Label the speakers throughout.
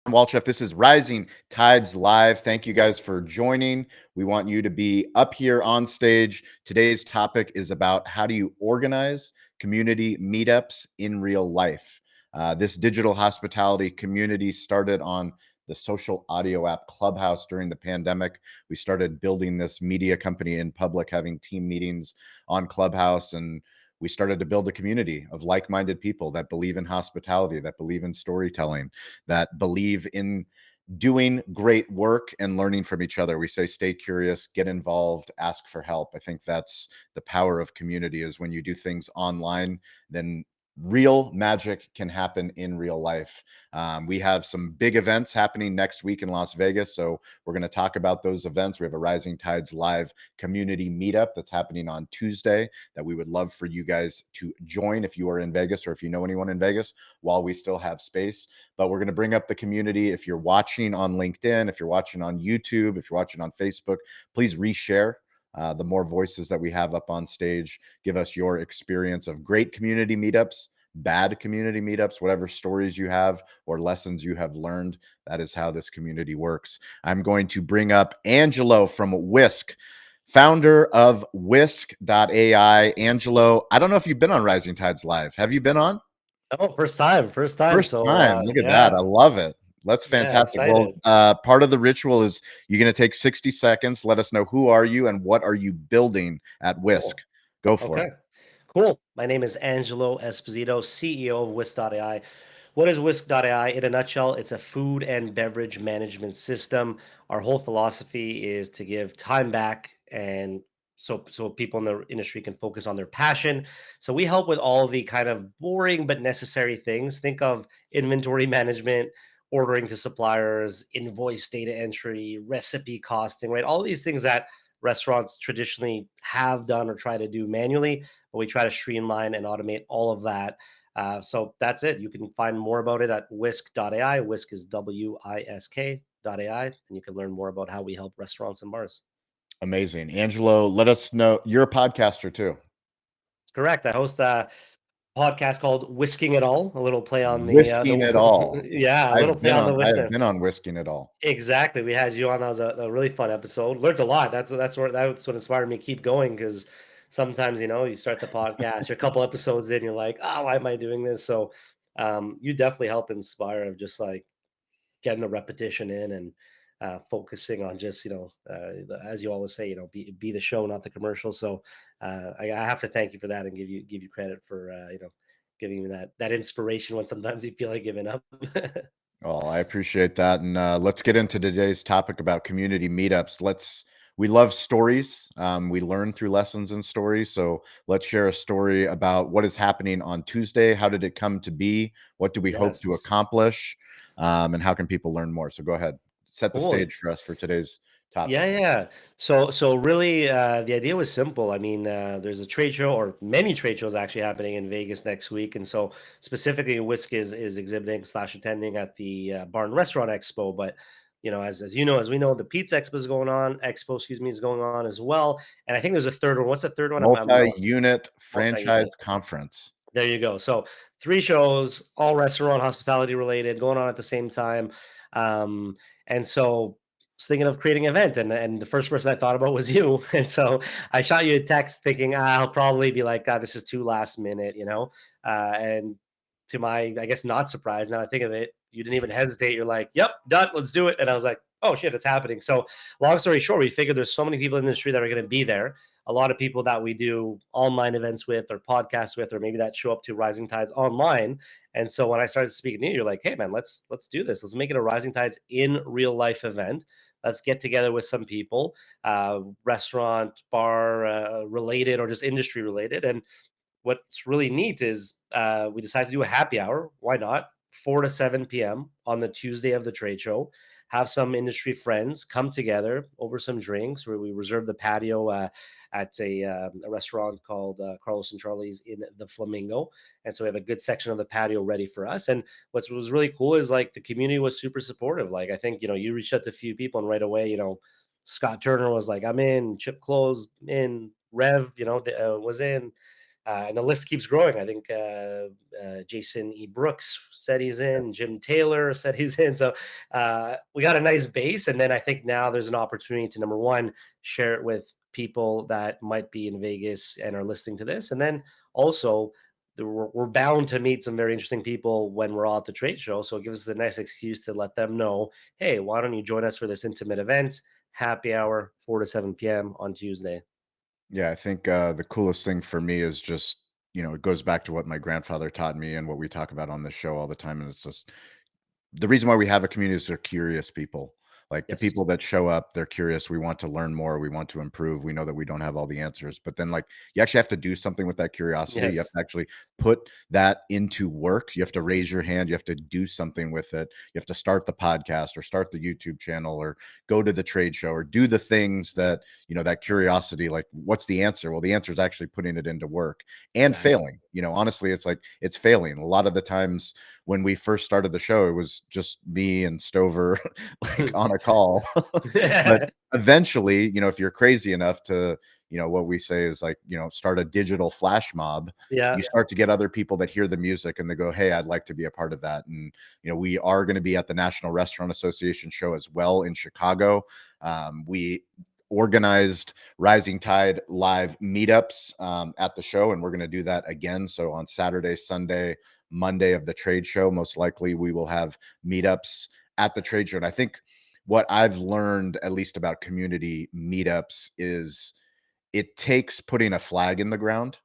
Speaker 1: Walchef. This is Rising Tides Live. Thank you guys for joining. We want you to be up here on stage. Today's topic is about how do you organize community meetups in real life. This digital hospitality community started on the social audio app Clubhouse during the pandemic. We started building this media company in public, having team meetings on Clubhouse, and we started to build a community of like-minded people that believe in hospitality, that believe in storytelling, that believe in doing great work and learning from each other. We say stay curious, get involved, ask for help. I think that's the power of community, is when you do things online, then real magic can happen in real life. We have some big events happening next week in Las Vegas, so we're going to talk about those events. We have a Rising Tides Live community meetup that's happening on Tuesday that we would love for you guys to join if you are in Vegas or if you know anyone in Vegas while we still have space. But we're going to bring up the community. If you're watching on LinkedIn, if you're watching on YouTube, if you're watching on Facebook, please reshare. The more voices that we have up on stage, give us your experience of great community meetups, bad community meetups, whatever stories you have or lessons you have learned. That is how this community works. I'm going to bring up Angelo from WISK, founder of WISK.ai. Angelo, I don't know if you've been on Rising Tides Live. Have you been on?
Speaker 2: Oh, first time, first time.
Speaker 1: First
Speaker 2: So,
Speaker 1: time. Look at that.
Speaker 2: yeah,
Speaker 1: I love it. That's
Speaker 2: yeah,
Speaker 1: fantastic. Well,
Speaker 2: excited.
Speaker 1: part of the ritual is you're going to take 60 seconds. Let us know, who are you and what are you building at WISK?
Speaker 2: Cool.
Speaker 1: Go for
Speaker 2: Okay,
Speaker 1: it.
Speaker 2: cool. My name is Angelo Esposito, CEO of WISK.ai. What is WISK.ai? In a nutshell, it's a food and beverage management system. Our whole philosophy is to give time back, and so people in the industry can focus on their passion. So we help with all the kind of boring but necessary things. Think of inventory management, ordering to suppliers, invoice data entry, recipe costing, right? All these things that restaurants traditionally have done or try to do manually, but we try to streamline and automate all of that. So that's it. You can find more about it at whisk.ai. Whisk is WISK.ai, and you can learn more about how we help restaurants and bars.
Speaker 1: Amazing. Angelo, let us know. You're a podcaster too.
Speaker 2: It's correct. I host a podcast called Whisking It All, a little play on
Speaker 1: Whisking it
Speaker 2: the
Speaker 1: all.
Speaker 2: yeah, a little play on the
Speaker 1: I
Speaker 2: whisk.
Speaker 1: have been on Whisking it all.
Speaker 2: Exactly. We had you on. That was a really fun episode. Learned a lot. That's what inspired me to keep going, because sometimes you start the podcast, you're a couple episodes in, you're like, oh, why am I doing this? So you definitely help inspire of just like getting the repetition in, and focusing on just as you always say, be the show, not the commercial. So I have to thank you for that, and give you credit for giving me that inspiration when sometimes you feel like giving up.
Speaker 1: Oh, I appreciate that. And let's get into today's topic about community meetups. We love stories. We learn through lessons and stories. So let's share a story about what is happening on Tuesday. How did it come to be? What do we hope to
Speaker 2: Yes.
Speaker 1: accomplish? And how can people learn more? So go ahead, set the
Speaker 2: Cool.
Speaker 1: stage for us for today's topic.
Speaker 2: Yeah. So really, the idea was simple. I mean, there's a trade show, or many trade shows actually, happening in Vegas next week, and so specifically, Whisk is exhibiting slash attending at the Bar and Restaurant Expo. But as you know, as we know, the Pizza Expo is going on. Expo, excuse me, is going on as well. And I think there's a third one. What's the third one? I'm
Speaker 1: Multi-unit franchise
Speaker 2: multi-unit.
Speaker 1: conference.
Speaker 2: There you go. So three shows, all restaurant hospitality related, going on at the same time. And so I was thinking of creating an event, and the first person I thought about was you. And so I shot you a text thinking, I'll probably be like, God, this is too last minute. And to my, I guess, not surprise, now I think of it, you didn't even hesitate. You're like, yep, done, let's do it. And I was like, oh shit, it's happening. So long story short, we figured there's so many people in the industry that are going to be there, a lot of people that we do online events with, or podcasts with, or maybe that show up to Rising Tides online. And so when I started speaking to you, you're like, hey man, let's do this. Let's make it a Rising Tides in real life event. Let's get together with some people, restaurant, bar related, or just industry related. And what's really neat is we decided to do a happy hour. Why not? 4 to 7 p.m. on the Tuesday of the trade show. Have some industry friends come together over some drinks, where we reserve the patio at a restaurant called Carlos and Charlie's in the Flamingo. And so we have a good section of the patio ready for us. And what was really cool is like the community was super supportive. Like I think, you reached out to a few people, and right away, Scott Turner was like, I'm in, Chip Close in, Rev, was in. And the list keeps growing. I think Jason E. Brooks said he's in. Jim Taylor said he's in. So we got a nice base. And then I think now there's an opportunity to, number one, share it with people that might be in Vegas and are listening to this. And then also, we're bound to meet some very interesting people when we're all at the trade show. So it gives us a nice excuse to let them know, hey, why don't you join us for this intimate event, happy hour, 4 to 7 p.m. on Tuesday.
Speaker 1: Yeah, I think the coolest thing for me is just, it goes back to what my grandfather taught me and what we talk about on this show all the time. And it's just the reason why we have a community is they're curious people. Like the
Speaker 2: Yes,
Speaker 1: people that show up, they're curious. We want to learn more. We want to improve. We know that we don't have all the answers, but then like you actually have to do something with that curiosity. You have
Speaker 2: yes,
Speaker 1: to actually put that into work. You have to raise your hand. You have to do something with it. You have to start the podcast or start the YouTube channel or go to the trade show or do the things that, that curiosity, like what's the answer? Well, the answer is actually putting it into work and
Speaker 2: exactly.
Speaker 1: failing. Honestly, it's like it's failing. A lot of the times when we first started the show, it was just me and Stover like on a call. But eventually, if you're crazy enough to, what we say is like, start a digital flash mob,
Speaker 2: Yeah,
Speaker 1: you start to get other people that hear the music and they go, hey, I'd like to be a part of that. And, we are going to be at the National Restaurant Association show as well in Chicago. We organized Rising Tide live meetups at the show, and we're going to do that again. So on Saturday, Sunday, Monday of the trade show, most likely we will have meetups at the trade show. And I think what I've learned, at least about community meetups, is it takes putting a flag in the ground.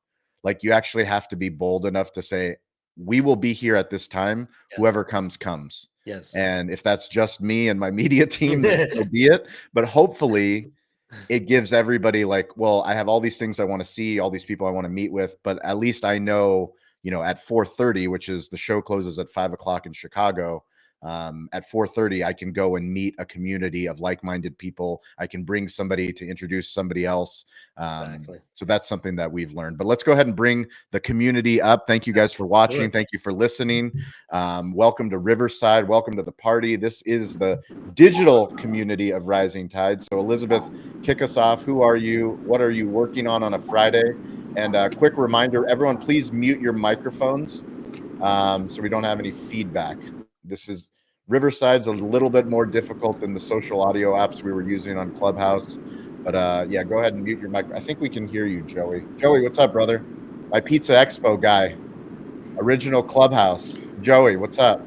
Speaker 1: Like you actually have to be bold enough to say, we will be here at this time.
Speaker 2: yes,
Speaker 1: Whoever comes.
Speaker 2: yes.
Speaker 1: And if that's just me and my media team, then so be it. But hopefully it gives everybody like, well, I have all these things I want to see, all these people I want to meet with, but at least I know, at 4:30, which is the show closes at 5 o'clock in Chicago. At 4:30, I can go and meet a community of like-minded people. I can bring somebody to introduce somebody else.
Speaker 2: Exactly.
Speaker 1: So that's something that we've learned. But let's go ahead and bring the community up. Thank you guys for watching. Thank you for listening. Welcome to Riverside. Welcome to the party. This is the digital community of Rising Tide. So Elizabeth, kick us off. Who are you? What are you working on a Friday? And a quick reminder, everyone, please mute your microphones so we don't have any feedback. This is Riverside's a little bit more difficult than the social audio apps we were using on Clubhouse. But yeah, go ahead and mute your mic. I think we can hear you, Joey. Joey, what's up, brother? My Pizza Expo guy, original Clubhouse. Joey, what's up?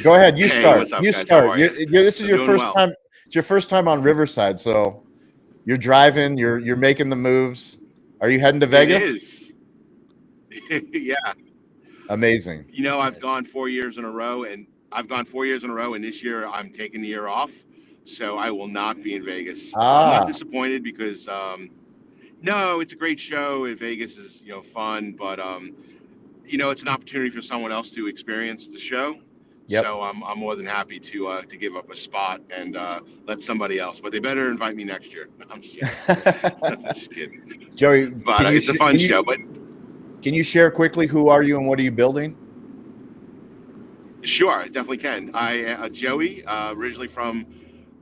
Speaker 1: Go ahead. You start.
Speaker 3: What's up,
Speaker 1: you
Speaker 3: guys?
Speaker 1: start.
Speaker 3: How are you?
Speaker 1: This is your first time. It's your first time on Riverside, so you're driving. You're making the moves. Are you heading to Vegas?
Speaker 3: It is. Yeah.
Speaker 1: Amazing.
Speaker 3: I've gone 4 years in a row, and this year I'm taking the year off, so I will not be in Vegas. I'm not disappointed because no, it's a great show. Vegas is fun, but it's an opportunity for someone else to experience the show.
Speaker 1: Yep.
Speaker 3: So I'm more than happy to give up a spot and let somebody else. But they better invite me next year. I'm just kidding. I'm just kidding.
Speaker 1: Joey,
Speaker 3: but it's a fun show. But
Speaker 1: can you share quickly who are you and what are you building?
Speaker 3: Sure, I definitely can. I Joey, originally from.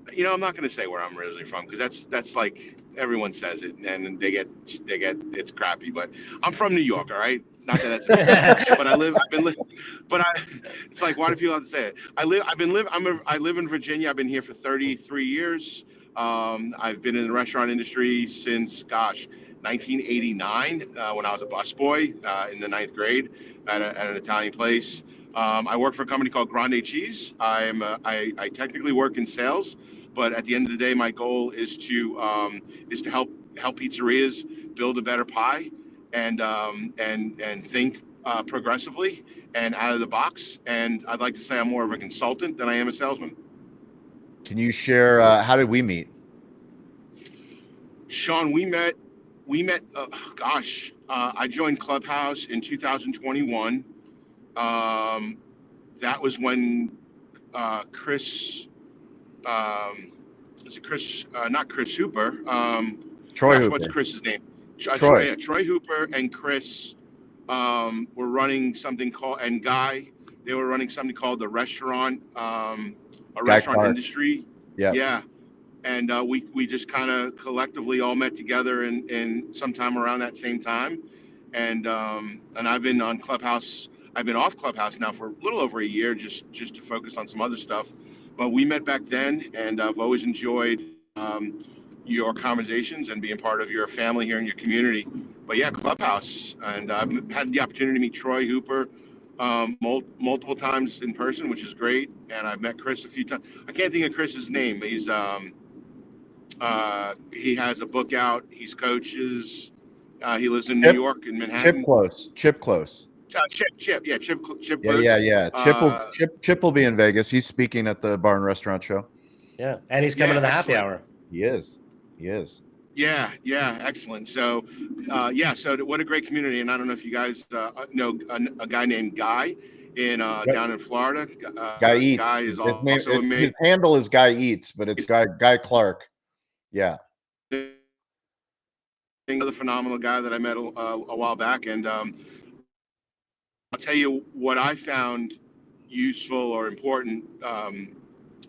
Speaker 3: I'm not going to say where I'm originally from because that's like everyone says it and they get it's crappy. But I'm from New York, all right. Not that that's important, but it's like, why do people have to say it? I live in Virginia. I've been here for 33 years. I've been in the restaurant industry since 1989 when I was a busboy in the 9th grade at an Italian place. I work for a company called Grande Cheese. I technically work in sales, but at the end of the day, my goal is to help pizzerias build a better pie and think progressively and out of the box. And I'd like to say I'm more of a consultant than I am a salesman.
Speaker 1: Can you share how did we meet?
Speaker 3: Shawn, we met. I joined Clubhouse in 2021. That was when Chris, is it Chris? Not Chris Hooper.
Speaker 1: Troy Hooper.
Speaker 3: What's Chris's name? Troy Hooper and Chris were running something called, and Guy, they were running something called the restaurant, restaurant industry.
Speaker 1: Yeah.
Speaker 3: Yeah. and we just kind of collectively all met together in sometime around that same time, and I've been on Clubhouse. I've been off Clubhouse now for a little over a year, just to focus on some other stuff. But we met back then, and I've always enjoyed your conversations and being part of your family here in your community. But yeah, Clubhouse, and I've had the opportunity to meet Troy Hooper multiple times in person, which is great. And I've met Chris a few times. I can't think of Chris's name. He has a book out. He's coaches. He lives in New
Speaker 1: Chip,
Speaker 3: York in
Speaker 1: Chip
Speaker 3: Manhattan.
Speaker 1: Close. Chip Close.
Speaker 3: Chip, yeah, Chip
Speaker 1: Yeah,
Speaker 3: Close.
Speaker 1: yeah. Chip will be in Vegas. He's speaking at the Bar and Restaurant Show.
Speaker 2: Yeah, and he's coming to the happy
Speaker 3: excellent.
Speaker 2: hour.
Speaker 1: He is.
Speaker 3: Yeah, excellent. So, so what a great community. And I don't know if you guys know a guy named Guy down in Florida.
Speaker 1: Guy Eats.
Speaker 3: Guy is also amazing.
Speaker 1: His handle is Guy Eats, but it's Guy Clark. Yeah.
Speaker 3: Another phenomenal guy that I met a while back. And I'll tell you what I found useful or important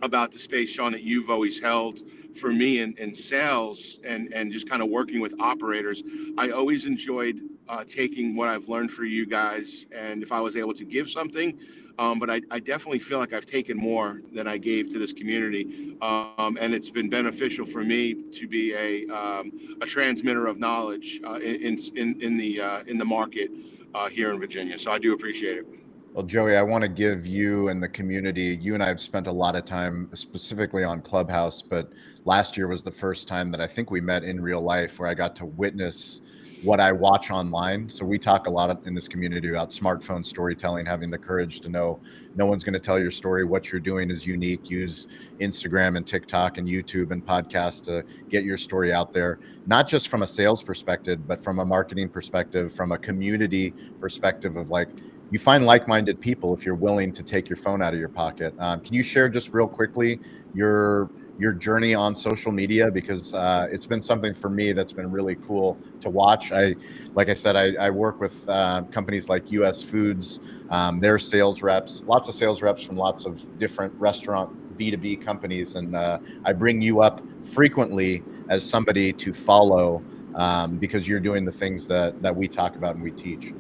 Speaker 3: about the space, Shawn, that you've always held for me in sales and just kind of working with operators. I always enjoyed taking what I've learned for you guys, and if I was able to give something, but I definitely feel like I've taken more than I gave to this community, and it's been beneficial for me to be a transmitter of knowledge in the market here in Virginia. So I do appreciate it.
Speaker 1: Well, Joey, I want to give you and the community, you and I have spent a lot of time specifically on Clubhouse, but last year was the first time that I think we met in real life where I got to witness what I watch online. So we talk a lot in this community about smartphone storytelling, having the courage to know no one's going to tell your story. What you're doing is unique. Use Instagram and TikTok and YouTube and podcasts to get your story out there, not just from a sales perspective, but from a marketing perspective, from a community perspective of like, you find like-minded people if you're willing to take your phone out of your pocket. Can you share just real quickly your journey on social media? Because it's been something for me that's been really cool to watch. Like I said, I work with companies like US Foods, their sales reps, lots of sales reps from lots of different restaurant B2B companies. And I bring you up frequently as somebody to follow because you're doing the things that we talk about and we teach.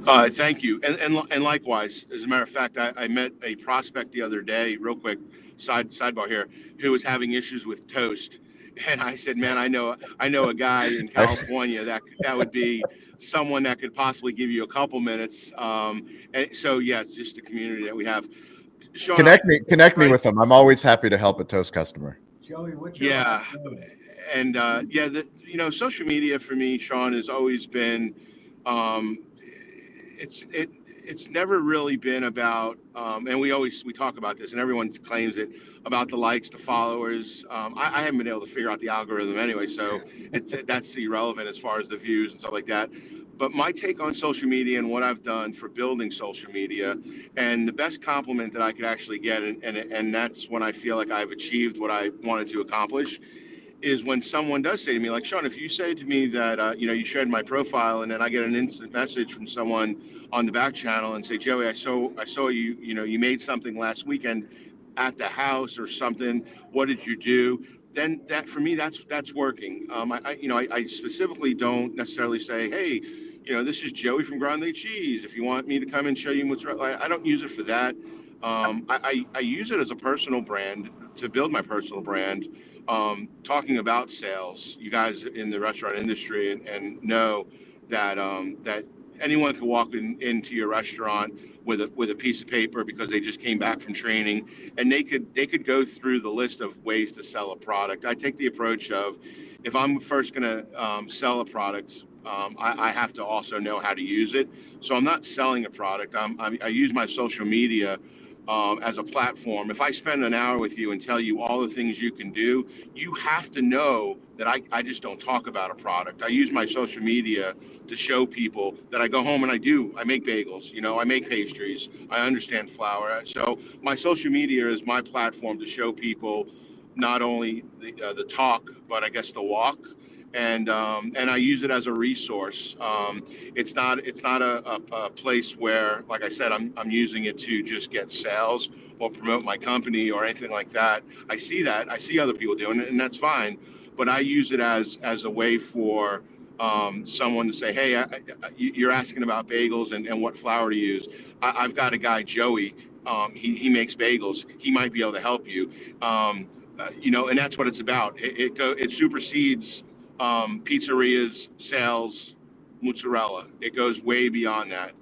Speaker 3: Thank you. And likewise, as a matter of fact, I met a prospect the other day, real quick, sidebar here, who was having issues with toast. And I said, man, I know a guy in California that would be someone that could possibly give you a couple minutes. And so, yeah, it's just the community that we have. Shawn,
Speaker 1: connect me with them. I'm always happy to help a toast customer.
Speaker 4: Joey, what's your last name?
Speaker 3: And social media for me, Shawn, has always been, it's never really been about, and we talk about this, and everyone claims it, about the likes, the followers. I haven't been able to figure out the algorithm anyway, so that's irrelevant as far as the views and stuff like that. But my take on social media and what I've done for building social media, and the best compliment that I could actually get, and that's when I feel like I've achieved what I wanted to accomplish, is when someone does say to me, like, Shawn, if you say to me that, you shared my profile, and then I get an instant message from someone on the back channel and say, Joey, I saw you, you made something last weekend at the house or something. What did you do? Then that, for me, that's working. I specifically don't necessarily say, hey, this is Joey from Grande Cheese. If you want me to come and show you what's right, I don't use it for that. I use it as a personal brand to build my personal brand. Talking about sales, you guys in the restaurant industry and know that that anyone can walk into your restaurant with a piece of paper because they just came back from training, and they could go through the list of ways to sell a product. I take the approach of, if I'm first going to sell a product, I have to also know how to use it. So I'm not selling a product. I use my social media as a platform. If I spend an hour with you and tell you all the things you can do, you have to know that I just don't talk about a product. I use my social media to show people that I go home and I make bagels, I make pastries, I understand flour. So my social media is my platform to show people not only the talk, but I guess the walk. and I use it as a resource. It's not a place where, like I said, I'm using it to just get sales or promote my company or anything like that. I see other people doing it, and that's fine. But I use it as a way for someone to say, hey, you're asking about bagels and what flour to use. I've got a guy, Joey. He makes bagels. He might be able to help you. And that's what it's about. It supersedes pizzerias, sales, mozzarella. It goes way beyond that.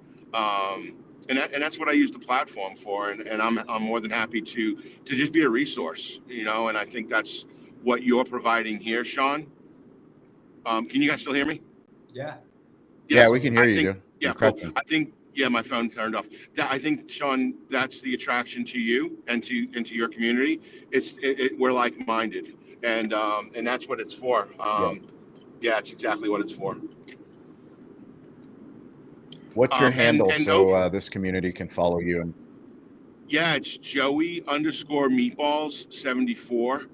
Speaker 3: And that's what I use the platform for. And I'm more than happy to just be a resource, and I think that's what you're providing here, Shawn. Can you guys still hear me?
Speaker 4: Yeah.
Speaker 1: Yeah, we can hear you.
Speaker 3: Think, yeah, cool. I think, my phone turned off. I think, Shawn, that's the attraction to you and to your community. We're like-minded, and that's what it's for. Yeah, it's exactly what it's for.
Speaker 1: What's your handle this community can follow you?
Speaker 3: Yeah, it's Joey_meatballs74.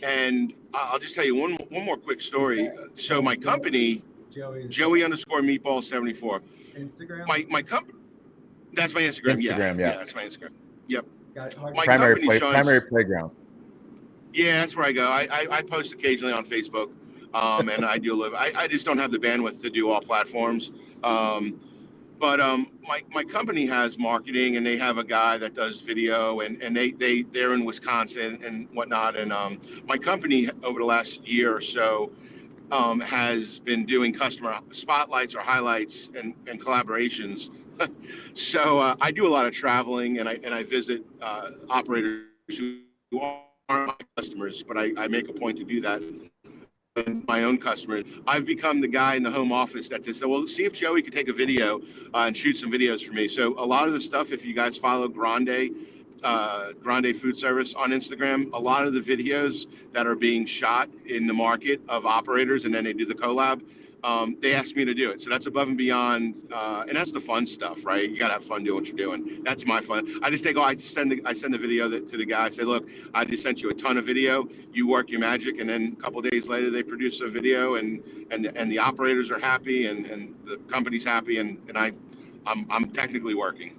Speaker 3: And I'll just tell you one more quick story. So my company, Joey_meatballs74.
Speaker 4: Instagram?
Speaker 3: My company, that's my Instagram.
Speaker 1: Yeah,
Speaker 3: that's my Instagram. Yep.
Speaker 1: My primary playground.
Speaker 3: Yeah, that's where I go. I post occasionally on Facebook, and I do a little. I just don't have the bandwidth to do all platforms. But my company has marketing, and they have a guy that does video, and they're in Wisconsin and whatnot. And my company over the last year or so has been doing customer spotlights or highlights and collaborations. So I do a lot of traveling, and I visit operators who aren't my customers, but I make a point to do that. My own customers. I've become the guy in the home office that just said, well, see if Joey could take a video and shoot some videos for me. So a lot of the stuff, if you guys follow Grande Food Service on Instagram, a lot of the videos that are being shot in the market of operators, and then they do the collab, they asked me to do it. So that's above and beyond, and that's the fun stuff, right? You gotta have fun doing what you're doing. That's my fun. I just send the video to the guy. I say, look, I just sent you a ton of video. You work your magic, and then a couple of days later, they produce a video, and the operators are happy, and the company's happy, and I'm technically working.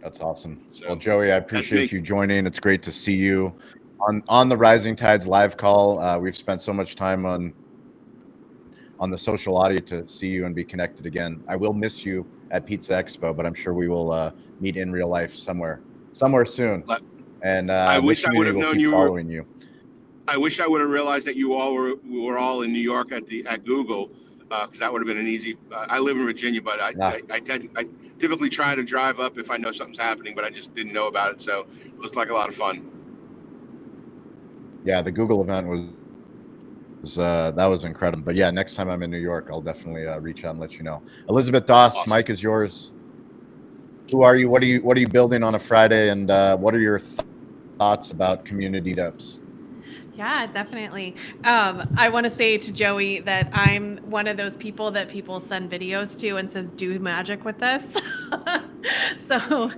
Speaker 1: That's awesome. So, well, Joey, I appreciate you joining. It's great to see you on the Rising Tides live call. We've spent so much time on the social audio to see you and be connected again. I will miss you at Pizza Expo, but I'm sure we will meet in real life somewhere soon. And
Speaker 3: I wish I would have known you
Speaker 1: following you.
Speaker 3: I wish I would have realized that you all were all in New York at Google, because that would have been an easy. I live in Virginia, but I typically try to drive up if I know something's happening, but I just didn't know about it, so it looked like a lot of fun.
Speaker 1: Yeah, the Google event was incredible. But yeah, next time I'm in New York, I'll definitely reach out and let you know. Elizabeth Doss, awesome. Mike is yours. Who are you? What are you building on a Friday? And what are your thoughts about community meetups?
Speaker 5: Yeah, definitely. I want to say to Joey that I'm one of those people that people send videos to and says, do magic with this. So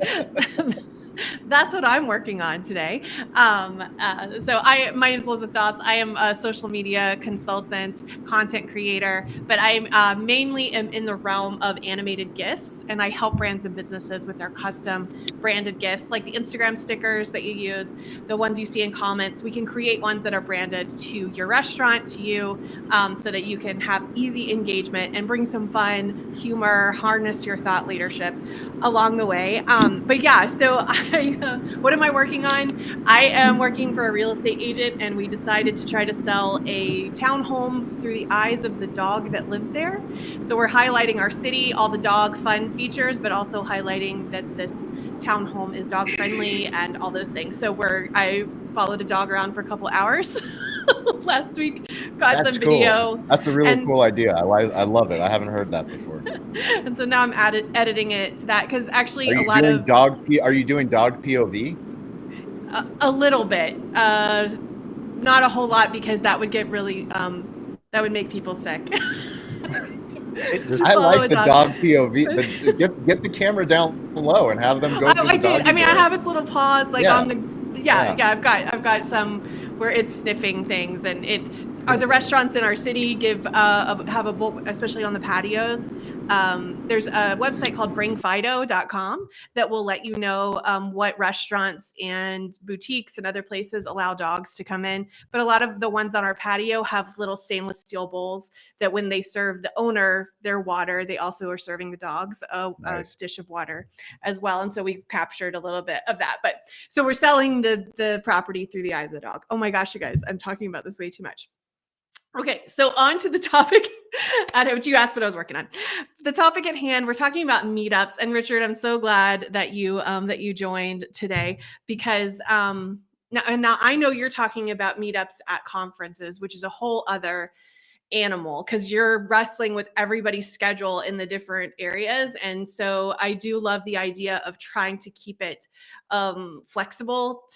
Speaker 5: that's what I'm working on today. My name is Elizabeth Doss. I am a social media consultant, content creator, but I mainly am in the realm of animated GIFs, and I help brands and businesses with their custom branded GIFs, like the Instagram stickers that you use, the ones you see in comments. We can create ones that are branded to your restaurant, to you, so that you can have easy engagement and bring some fun, humor, harness your thought leadership along the way. But yeah, so what am I working on? I am working for a real estate agent, and we decided to try to sell a townhome through the eyes of the dog that lives there. So we're highlighting our city, all the dog fun features, but also highlighting that this townhome is dog friendly and all those things. So I followed a dog around for a couple hours last week, got some video.
Speaker 1: Cool. That's a really cool idea. I love it. I haven't heard that before.
Speaker 5: And so now I'm editing it to that, because actually
Speaker 1: are you doing dog POV?
Speaker 5: A little bit, not a whole lot, because that would get really that would make people sick.
Speaker 1: I like the dog POV. Get the camera down low and have them go through the dog.
Speaker 5: I have its little paws on the. Yeah. I've got some where it's sniffing things, and the restaurants in our city have a book, especially on the patios. There's a website called bringfido.com that will let you know what restaurants and boutiques and other places allow dogs to come in. But a lot of the ones on our patio have little stainless steel bowls that when they serve the owner their water, they also are serving the dogs a dish of water as well. And so we captured a little bit of that. But so we're selling the property through the eyes of the dog. Oh my gosh, you guys, I'm talking about this way too much. Okay, so on to the topic. I know what you asked what I was working on. The topic at hand, we're talking about meetups. And Richard, I'm so glad that you joined today, because now I know you're talking about meetups at conferences, which is a whole other animal, because you're wrestling with everybody's schedule in the different areas. And so I do love the idea of trying to keep it flexible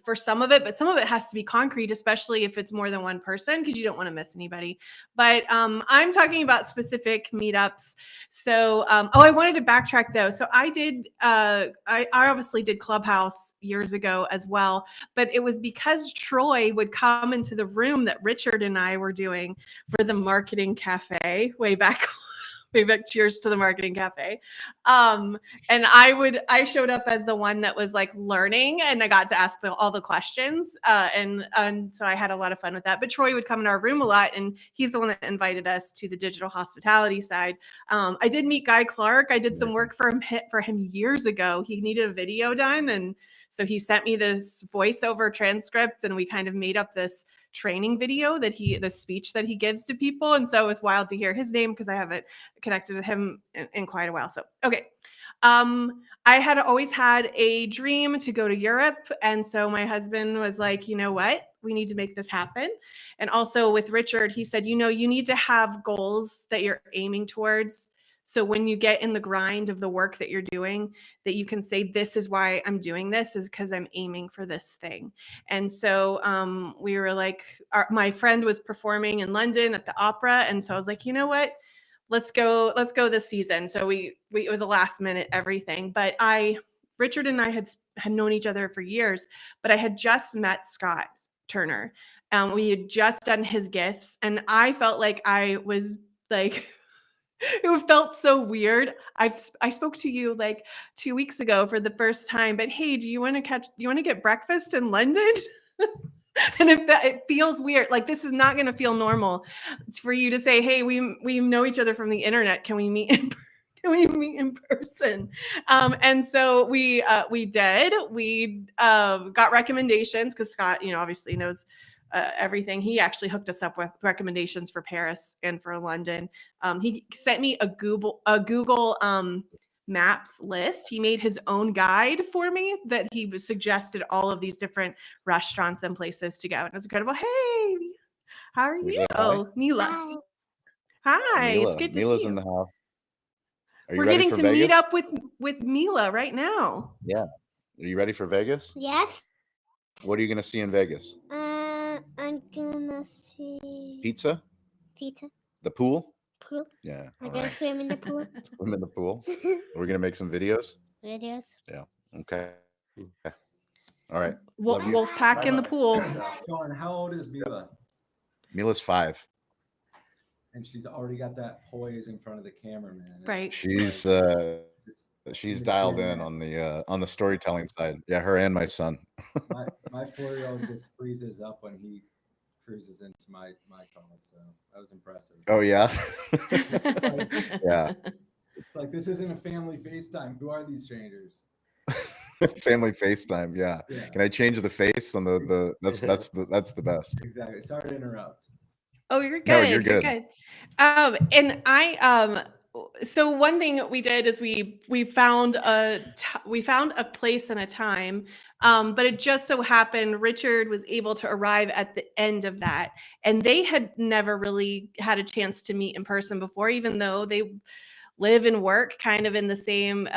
Speaker 5: for some of it, but some of it has to be concrete, especially if it's more than one person, because you don't want to miss anybody. But I'm talking about specific meetups. So, I wanted to backtrack though. So I did, I obviously did Clubhouse years ago as well, but it was because Troy would come into the room that Richard and I were doing for the marketing cafe way back. Cheers to the marketing cafe. And I showed up as the one that was like learning, and I got to ask all the questions. And so I had a lot of fun with that. But Troy would come in our room a lot, and he's the one that invited us to the digital hospitality side. I did meet Guy Clark. I did some work for him years ago. He needed a video done, and so he sent me this voiceover transcript, and we kind of made up this training video the speech that he gives to people. And so it was wild to hear his name, because I haven't connected with him in quite a while. So, okay. I had always had a dream to go to Europe. And so my husband was like, you know what, we need to make this happen. And also with Richard, he said, you need to have goals that you're aiming towards. So when you get in the grind of the work that you're doing, that you can say, this is why I'm doing this, is because I'm aiming for this thing. And so we were like, my friend was performing in London at the opera. And so I was like, you know what, let's go this season. So it was a last minute everything. But Richard and I had known each other for years, but I had just met Scott Turner. We had just done his gifts, and I felt like I was like, it felt so weird. I spoke to you like 2 weeks ago for the first time, but hey, do you want to get breakfast in London? And it feels weird. Like, this is not going to feel normal. It's for you to say, hey, we know each other from the internet. Can we meet in person? And so we did. We got recommendations, because Scott, obviously knows everything. He actually hooked us up with recommendations for Paris and for London. He sent me a Google Maps list. He made his own guide for me that he suggested all of these different restaurants and places to go. And it was incredible. Hey, how are you? Oh, Mila. Hi.
Speaker 1: Mila.
Speaker 5: It's good to
Speaker 1: Mila's
Speaker 5: see you.
Speaker 1: in the house. Are you
Speaker 5: We're
Speaker 1: ready
Speaker 5: getting
Speaker 1: for
Speaker 5: to
Speaker 1: Vegas?
Speaker 5: meet up with Mila right now.
Speaker 1: Yeah. Are you ready for Vegas?
Speaker 6: Yes.
Speaker 1: What are you going to see in Vegas?
Speaker 6: I'm gonna see
Speaker 1: Pizza?
Speaker 6: Pizza.
Speaker 1: The pool?
Speaker 6: Pool.
Speaker 1: Yeah.
Speaker 6: I'm
Speaker 1: All
Speaker 6: gonna
Speaker 1: right.
Speaker 6: swim in the pool.
Speaker 1: Swim in the pool. We're going to make some videos.
Speaker 6: Videos.
Speaker 1: Yeah. Okay. All right.
Speaker 5: Wolf pack in the pool.
Speaker 4: Shawn, how old is Mila?
Speaker 1: Mila's 5.
Speaker 4: And she's already got that poise in front of the camera, man.
Speaker 5: Right.
Speaker 1: She's dialed in on the storytelling side. Yeah, her and my son.
Speaker 4: my 4-year-old just freezes up when he cruises into my calls, so that was impressive.
Speaker 1: Oh yeah. Yeah.
Speaker 4: It's like, this isn't a family FaceTime. Who are these strangers?
Speaker 1: Family FaceTime. Yeah. Can I change the face on the that's the best.
Speaker 4: Exactly. Sorry to interrupt.
Speaker 5: Oh, you're good.
Speaker 1: No, you're good.
Speaker 5: And I so one thing we did is we found a place and a time, but it just so happened Richard was able to arrive at the end of that, and they had never really had a chance to meet in person before, even though they live and work kind of in the same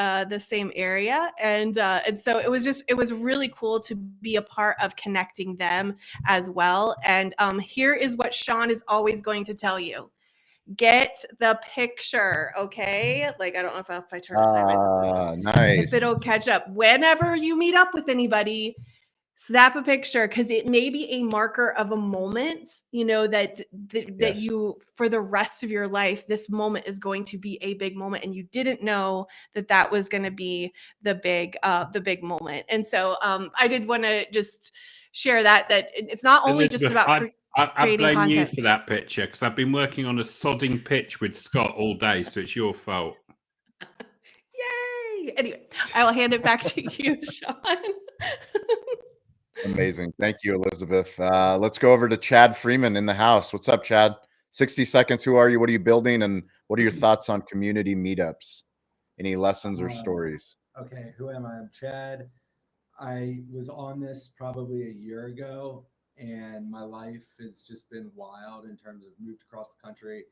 Speaker 5: area. And so it was really cool to be a part of connecting them as well. And here is what Shawn is always going to tell you. Get the picture, okay? Like, I don't know if I turn it sideways.
Speaker 1: Nice.
Speaker 5: If it'll catch up. Whenever you meet up with anybody, snap a picture, because it may be a marker of a moment, that
Speaker 1: Yes.
Speaker 5: you, for the rest of your life, this moment is going to be a big moment, and you didn't know that was going to be the big moment. And so I did want to just share that it's not only just
Speaker 7: Elizabeth,
Speaker 5: about
Speaker 7: I
Speaker 5: creating
Speaker 7: blame you
Speaker 5: content.
Speaker 7: for that picture, because I've been working on a sodding pitch with Scott all day, so it's your fault.
Speaker 5: Yay! Anyway, I will hand it back to you, Shawn.
Speaker 1: Amazing. Thank you, Elizabeth. Let's go over to Chad Freeman in the house. What's up, Chad? 60 seconds. Who are you? What are you building? And what are your thoughts on community meetups? Any lessons or stories?
Speaker 4: Okay, who am I? I'm Chad. I was on this probably a year ago, and my life has just been wild in terms of moved across the country.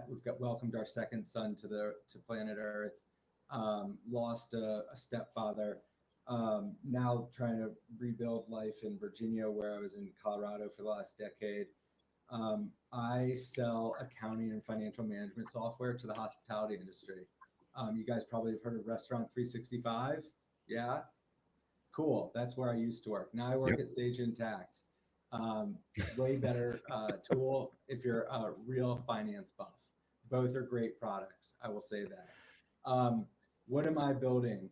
Speaker 4: We've got welcomed our second son to planet Earth. Lost a stepfather. Now trying to rebuild life in Virginia, where I was in Colorado for the last decade. I sell accounting and financial management software to the hospitality industry. You guys probably have heard of Restaurant 365. Yeah. Cool. That's where I used to work. Now I work at Sage Intact. Way better tool if you're a real finance buff. Both are great products. I will say that. What am I building?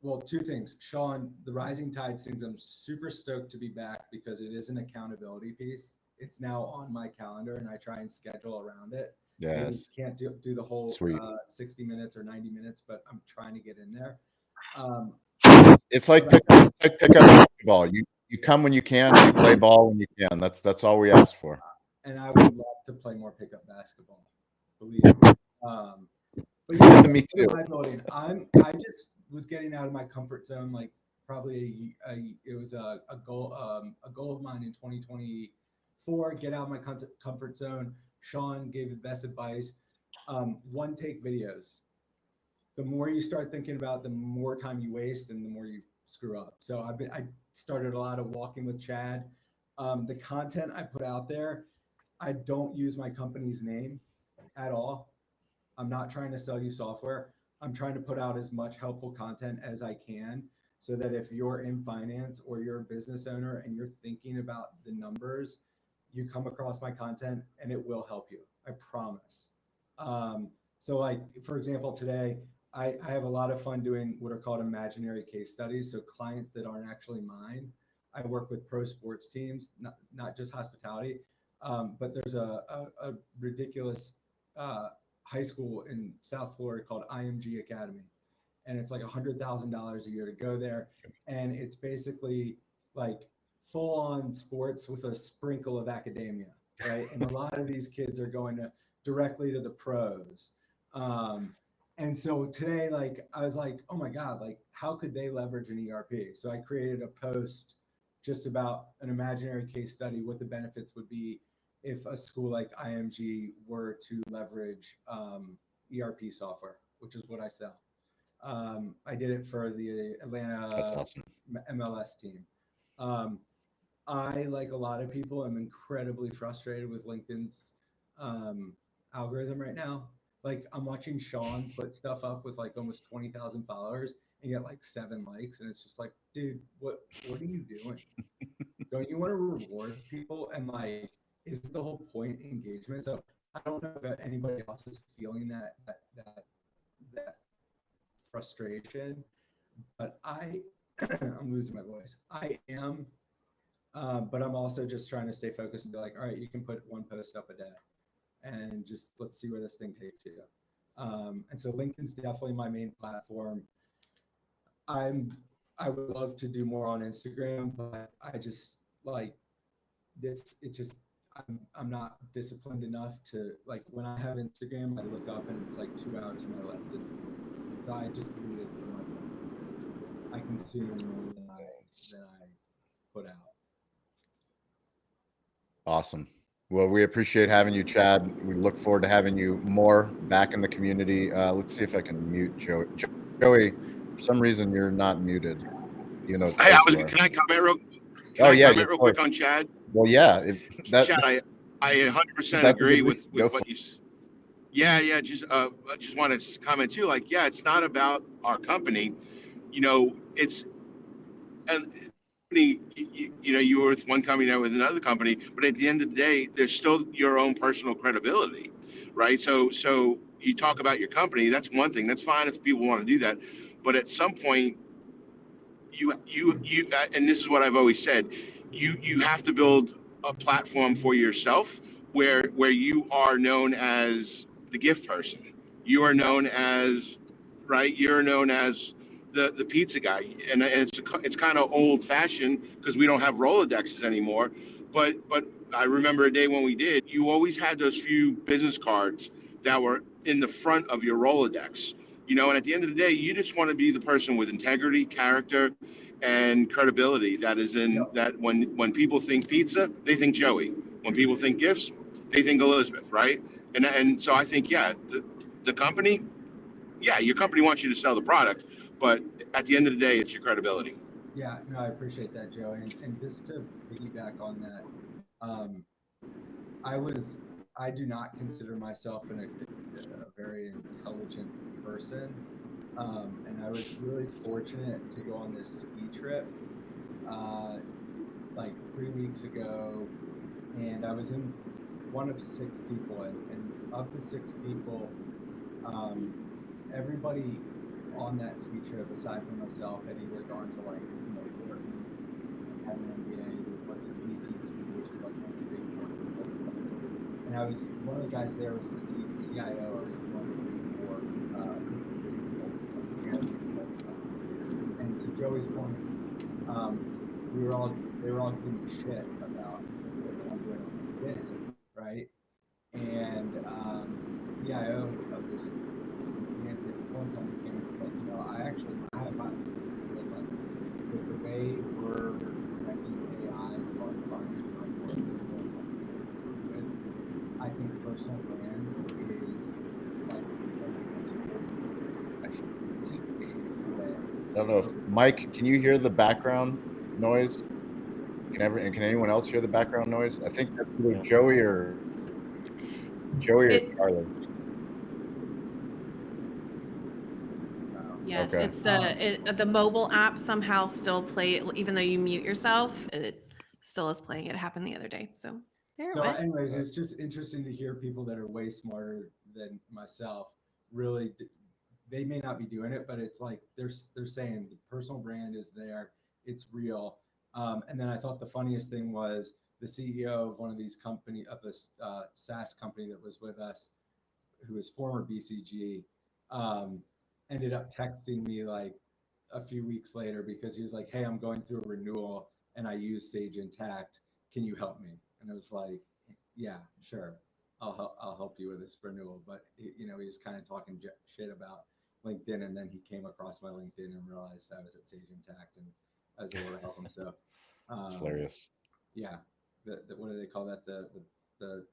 Speaker 4: Well, two things. Shawn, the Rising Tides things, I'm super stoked to be back because it is an accountability piece. It's now on my calendar and I try and schedule around it.
Speaker 1: Yes.
Speaker 4: Maybe can't do the whole 60 minutes or 90 minutes, but I'm trying to get in there.
Speaker 1: It's like pick up basketball. You come when you can, you play ball when you can. That's all we ask for.
Speaker 4: And I would love to play more pickup basketball. Believe me. But yeah,
Speaker 1: me too.
Speaker 4: I just was getting out of my comfort zone. Like probably it was a goal of mine in 2024. Get out of my comfort zone. Shawn gave the best advice. One take videos. The more you start thinking about, the more time you waste and the more you screw up. So I started a lot of walking with Chad. The content I put out there, I don't use my company's name at all. I'm not trying to sell you software. I'm trying to put out as much helpful content as I can so that if you're in finance or you're a business owner and you're thinking about the numbers, you come across my content and it will help you. I promise. So like, for example, today, I have a lot of fun doing what are called imaginary case studies. So clients that aren't actually mine. I work with pro sports teams, not just hospitality, but there's a ridiculous high school in South Florida called IMG Academy. And it's like $100,000 a year to go there. And it's basically like full on sports with a sprinkle of academia, right? And a lot of these kids are going directly to the pros. And so today, like, I was like, oh my God, like, how could they leverage an ERP? So I created a post just about an imaginary case study, what the benefits would be if a school like IMG were to leverage ERP software, which is what I sell. I did it for the Atlanta MLS team. I, like a lot of people, am incredibly frustrated with LinkedIn's algorithm right now. Like, I'm watching Shawn put stuff up with like almost 20,000 followers and get like 7 likes. And it's just like, dude, what are you doing? Don't you want to reward people? And like, is the whole point engagement? So I don't know if anybody else is feeling that frustration, but I'm losing my voice. I am, but I'm also just trying to stay focused and be like, all right, you can put 1 post up a day and just let's see where this thing takes you. And so LinkedIn's definitely my main platform. I would love to do more on Instagram, but I just like this. I'm not disciplined enough to, like, when I have Instagram, I look up and it's like 2 hours to my left. So I just deleted it from my phone because I consume more than I put out.
Speaker 1: Awesome. Well, we appreciate having you, Chad. We look forward to having you more back in the community. Let's see if I can mute Joey. Joey, for some reason, you're not muted. You know.
Speaker 3: Hey, can I comment real? Real quick on Chad?
Speaker 1: Well, yeah.
Speaker 3: Chad, I 100% agree with what you. Yeah. Just want to comment too. Like, yeah, it's not about our company. You know, it's and you were with one company, now with another company, but at the end of the day, there's still your own personal credibility, right? So you talk about your company, that's one thing. That's fine if people want to do that, but at some point, and this is what I've always said, you have to build a platform for yourself where you are known as the gift person. You are known as, right? You're known as the pizza guy, and it's kind of old fashioned because we don't have Rolodexes anymore. But I remember a day when we did. You always had those few business cards that were in the front of your Rolodex. And at the end of the day, you just want to be the person with integrity, character, and credibility. That is in that when people think pizza, they think Joey. When people think gifts, they think Elizabeth, right? And so I think, yeah, the company, yeah, your company wants you to sell the product, but at the end of the day, it's your credibility.
Speaker 4: Yeah, no, I appreciate that, Joey. And just to piggyback on that, I do not consider myself a very intelligent person. And I was really fortunate to go on this ski trip like 3 weeks ago, and I was in one of 6 people, and of the 6 people, everybody on that ski trip, aside from myself, had either gone to Wharton, had an MBA, worked at BCG, which is like one of the big consulting firms. And I was one of the guys there was the CIO of one of the big 4 consulting firms. And to Joey's point, they were all giving me shit about what's going on doing on LinkedIn, right? And the CIO of this consulting company came and was like, I have hypothesis that like with the way we're connecting AI to our clients and our companies that we work with, I think personal brand is like one of the most important today.
Speaker 1: I don't know if Mike, can you hear the background noise? Can anyone else hear the background noise? I think that's either Joey or Carly.
Speaker 5: Yes,
Speaker 1: Okay.
Speaker 5: it's the mobile app somehow still play even though you mute yourself. It still is playing. It happened the other day. So there it went.
Speaker 4: Anyways, it's just interesting to hear people that are way smarter than myself. Really, they may not be doing it, but it's like they're saying the personal brand is there. It's real. And then I thought the funniest thing was the CEO of one of these of this SaaS company that was with us, who was former BCG, ended up texting me like a few weeks later because he was like, "Hey, I'm going through a renewal and I use Sage Intacct. Can you help me?" And I was like, "Yeah, sure. I'll help you with this renewal." But he was kind of talking shit about LinkedIn, and then he came across my LinkedIn and realized I was at Sage Intacct, and I was able to help him. So
Speaker 1: it's hilarious.
Speaker 4: Yeah. What do they call that? The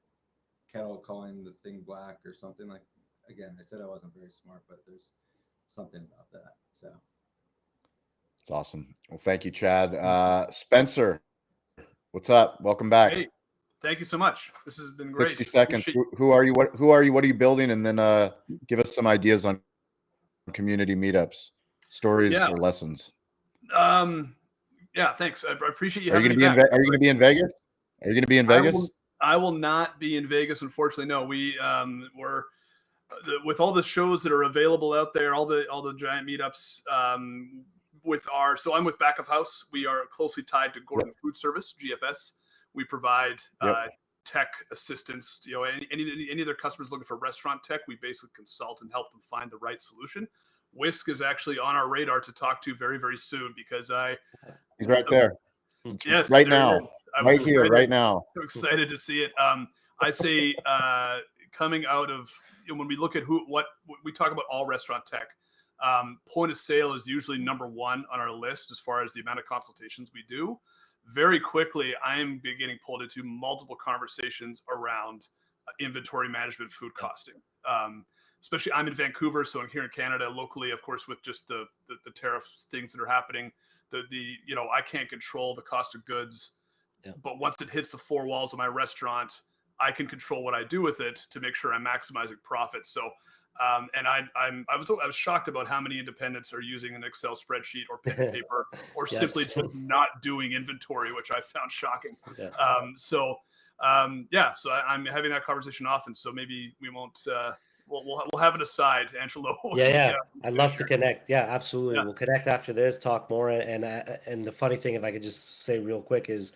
Speaker 4: kettle calling the thing black or something like. Again, I said I wasn't very smart, but there's something about that. So
Speaker 1: it's awesome. Well, thank you, Chad. Spencer, what's up? Welcome back.
Speaker 8: Hey, thank you so much. This has been great.
Speaker 1: 60 seconds. Who are you? Who are you? What are you building? And then give us some ideas on community meetups, stories or lessons.
Speaker 8: Yeah, thanks. I appreciate you.
Speaker 1: Are you going to be in? Are you going to be in Vegas? Are you going to be in Vegas?
Speaker 8: I will not be in Vegas, unfortunately. No, we're with all the shows that are available out there, all the giant meetups. So I'm with Back of House. We are closely tied to Gordon Food Service, GFS. We provide tech assistance. Any of their customers looking for restaurant tech, we basically consult and help them find the right solution. WISK is actually on our radar to talk to very, very soon because
Speaker 1: he's right there.
Speaker 8: Yes,
Speaker 1: right now. Right here, right now.
Speaker 8: I'm excited to see it. I say coming out of when we look at what we talk about, all restaurant tech, point of sale is usually number 1 on our list as far as the amount of consultations we do. Very quickly, I'm getting pulled into multiple conversations around inventory management, food costing. Especially, I'm in Vancouver, so I'm here in Canada. Locally, of course, with just the tariff things that are happening, I can't control the cost of goods. Yeah. But once it hits the 4 walls of my restaurant, I can control what I do with it to make sure I'm maximizing profit. So And I was shocked about how many independents are using an Excel spreadsheet or pen and paper, or simply
Speaker 2: Yes.
Speaker 8: just not doing inventory, which I found shocking.
Speaker 2: Yeah.
Speaker 8: So I'm having that conversation often. So maybe we won't. We'll have it aside, Angelo.
Speaker 2: Yeah. I'd love to
Speaker 8: Sure.
Speaker 2: connect. Yeah, absolutely.
Speaker 8: Yeah.
Speaker 2: We'll connect after this, talk more. And the funny thing, if I could just say real quick, is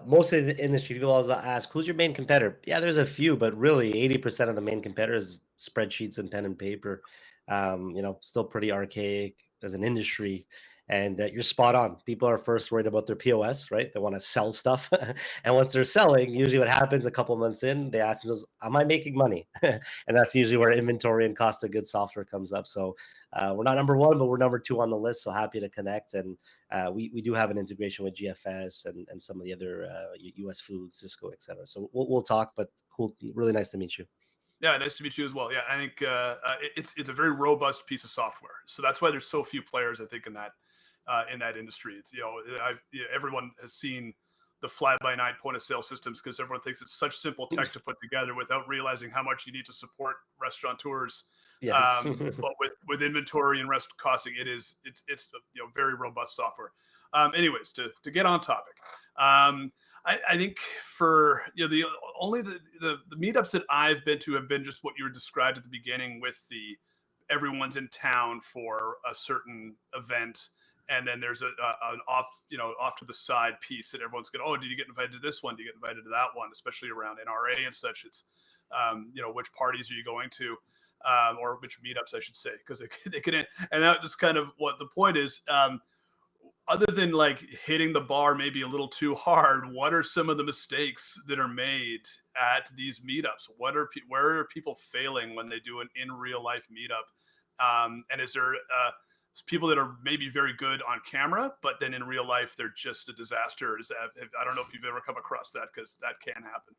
Speaker 2: most of the industry people always ask, who's your main competitor? Yeah, there's a few, but really 80% of the main competitors spreadsheets and pen and paper. Still pretty archaic as an industry. And you're spot on. People are first worried about their POS, right? They want to sell stuff. And once they're selling, usually what happens a couple months in, they ask themselves, am I making money? And that's usually where inventory and cost of goods software comes up. So we're not number one, but we're number two on the list. So happy to connect. And we do have an integration with GFS and some of the other US Food, Cisco, et cetera. So we'll talk, but cool. Really nice to meet you.
Speaker 8: Yeah, nice to meet you as well. Yeah, I think it's a very robust piece of software. So that's why there's so few players, I think, in that industry. It's everyone has seen the fly-by-night point-of-sale systems because everyone thinks it's such simple tech to put together without realizing how much you need to support restaurateurs.
Speaker 2: Yes.
Speaker 8: But with inventory and rest costing, it's very robust software. Anyways, to get on topic, I think for the meetups that I've been to have been just what you were described at the beginning, with everyone's in town for a certain event. And then there's an off to the side piece that everyone's going, oh, did you get invited to this one? Do you get invited to that one? Especially around NRA and such. It's, which parties are you going to, or which meetups, I should say, because they could, and that was kind of what the point is. Other than like hitting the bar maybe a little too hard, what are some of the mistakes that are made at these meetups? Where are people failing when they do an in real life meetup? And is there people that are maybe very good on camera, but then in real life they're just a disaster? I don't know if you've ever come across that, because that can happen.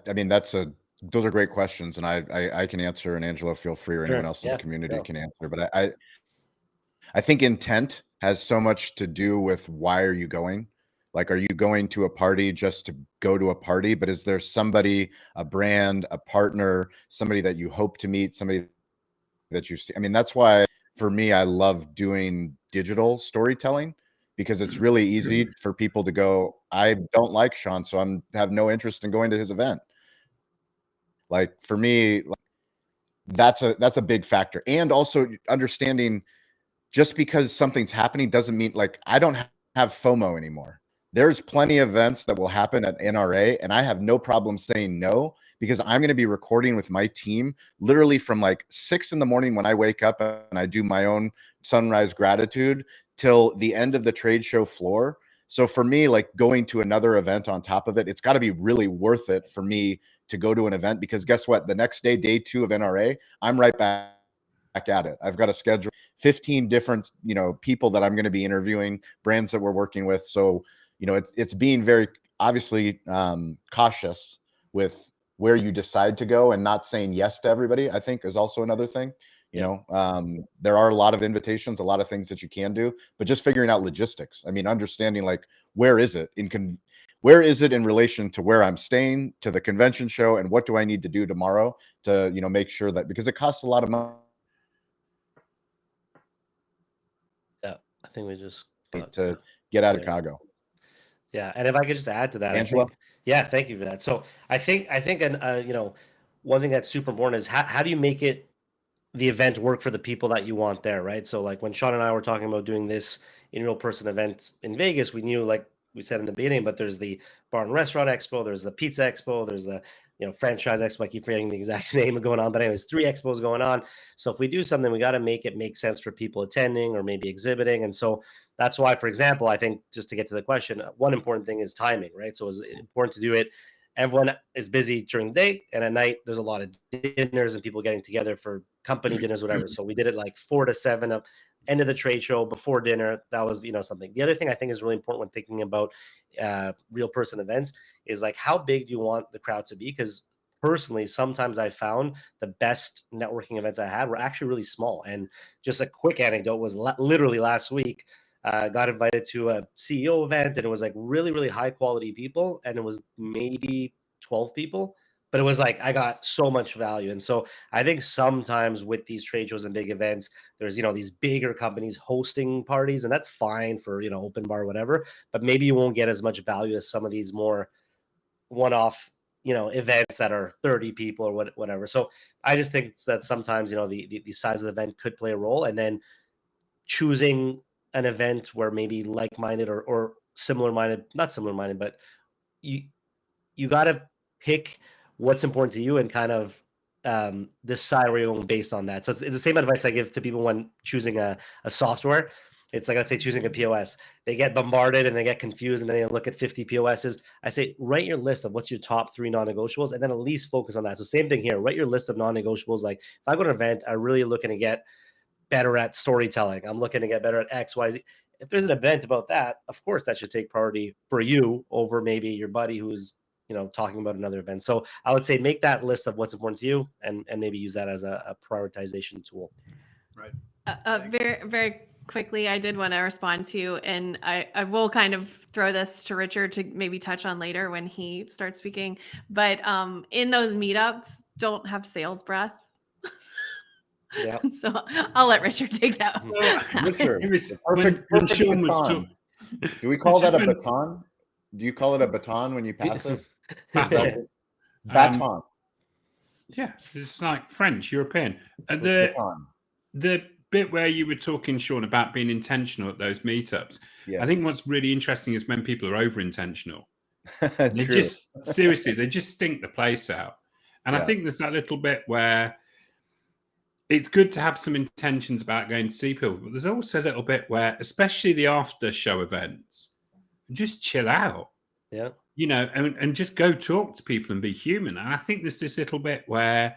Speaker 1: I mean, those are great questions, and I can answer, and Angelo, feel free, or anyone else in the community can answer. But I think intent has so much to do with, why are you going? Like, are you going to a party just to go to a party? But is there somebody, a brand, a partner, somebody that you hope to meet, somebody that you see? I mean, that's why for me, I love doing digital storytelling, because it's really easy for people to go, I don't like Shawn, so have no interest in going to his event. Like, for me, that's a big factor. And also understanding, just because something's happening doesn't mean, like, I don't have FOMO anymore. There's plenty of events that will happen at NRA, and I have no problem saying no, because I'm going to be recording with my team literally from like 6 a.m. when I wake up and I do my own sunrise gratitude till the end of the trade show floor. So for me, like, going to another event on top of it, it's got to be really worth it for me to go to an event, because guess what? The next day, day 2 of NRA, I'm right back at it. I've got to schedule 15 different, people that I'm going to be interviewing, brands that we're working with. So, it's being very obviously cautious with where you decide to go, and not saying yes to everybody, I think, is also another thing. There are a lot of invitations, a lot of things that you can do, but just figuring out logistics. I mean, understanding, like, where is it in relation to where I'm staying, to the convention show, and what do I need to do tomorrow to, make sure that, because it costs a lot of money.
Speaker 2: Yeah, I think we just
Speaker 1: to get out of Chicago.
Speaker 2: Yeah, and if I could just add to that,
Speaker 1: Angelo?
Speaker 2: Thank you for that. So I think, one thing that's super important is how do you make the event work for the people that you want there, right? So like when Shawn and I were talking about doing this in real person event in Vegas, we knew, like we said in the beginning, but there's the bar and restaurant expo, there's the pizza expo, there's the franchise expo. I keep forgetting the exact name going on, but anyways, 3 expos going on. So if we do something, we got to make it make sense for people attending or maybe exhibiting. And so that's why, for example, I think, just to get to the question, one important thing is timing, right? So it's important to do it. Everyone is busy during the day, and at night there's a lot of dinners and people getting together for company dinners, whatever. So we did it like 4 to 7 of end of the trade show before dinner. That was, something. The other thing I think is really important when thinking about real person events is, like, how big do you want the crowd to be? Because personally, sometimes I found the best networking events I had were actually really small. And just a quick anecdote was literally last week, got invited to a CEO event, and it was like really, really high quality people. And it was maybe 12 people, but it was like I got so much value. And so I think sometimes with these trade shows and big events, there's, you know, these bigger companies hosting parties, and that's fine for, you know, open bar, whatever, but maybe you won't get as much value as some of these more one-off, you know, events that are 30 people or whatever. So I just think that sometimes, you know, the size of the event could play a role, and then choosing an event where maybe like-minded or similar-minded, not similar-minded, but you got to pick what's important to you and kind of decide where you're going based on that. So it's the same advice I give to people when choosing a software. It's like, let's say, choosing a POS. They get bombarded and they get confused and then they look at 50 POSs. I say, write your list of what's your top 3 non-negotiables and then at least focus on that. So same thing here. Write your list of non-negotiables. Like if I go to an event, I'm really looking to get better at storytelling. I'm looking to get better at X, Y, Z. If there's an event about that, of course, that should take priority for you over maybe your buddy who's, you know, talking about another event. So I would say make that list of what's important to you and maybe use that as a prioritization tool.
Speaker 8: Right.
Speaker 5: Very, very quickly, I did want to respond to, and I will kind of throw this to Richard to maybe touch on later when he starts speaking. But in those meetups, don't have sales breath.
Speaker 2: Yeah.
Speaker 5: So I'll let Richard take that.
Speaker 1: Richard,
Speaker 7: when Shawn was
Speaker 1: baton. Do we call that a baton? Do you call it a baton when you pass it?
Speaker 7: Baton.
Speaker 1: Baton.
Speaker 7: Yeah, it's like French, European.
Speaker 1: Baton.
Speaker 7: The bit where you were talking, Shawn, about being intentional at those meetups,
Speaker 1: Yeah.
Speaker 7: I think what's really interesting is when people are over-intentional. They
Speaker 1: True.
Speaker 7: just, seriously, they just stink the place out. And I think there's that little bit where it's good to have some intentions about going to see people, but there's also a little bit where, especially the after show events, just chill out.
Speaker 2: Yeah.
Speaker 7: You know, and just go talk to people and be human. And I think there's this little bit where,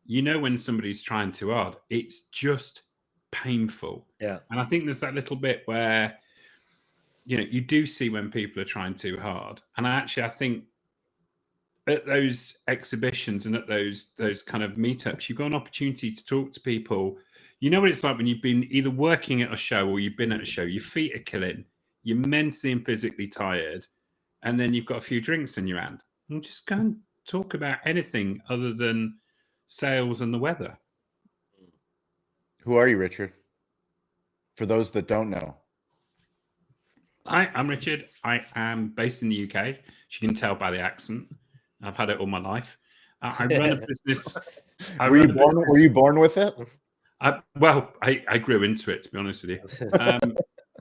Speaker 7: you know, when somebody's trying too hard, it's just painful.
Speaker 2: Yeah.
Speaker 7: And I think there's that little bit where, you know, you do see when people are trying too hard. And I think at those exhibitions and at those kind of meetups, you've got an opportunity to talk to people. You know what it's like when you've been either working at a show or you've been at a show, your feet are killing, you're mentally and physically tired, and then you've got a few drinks in your hand. And just go and talk about anything other than sales and the weather.
Speaker 1: Who are you, Richard? For those that don't know.
Speaker 7: Hi, I'm Richard. I am based in the UK. As you can tell by the accent. I've had it all my life. I run a business.
Speaker 1: Were you born with it?
Speaker 7: I grew into it, to be honest with you.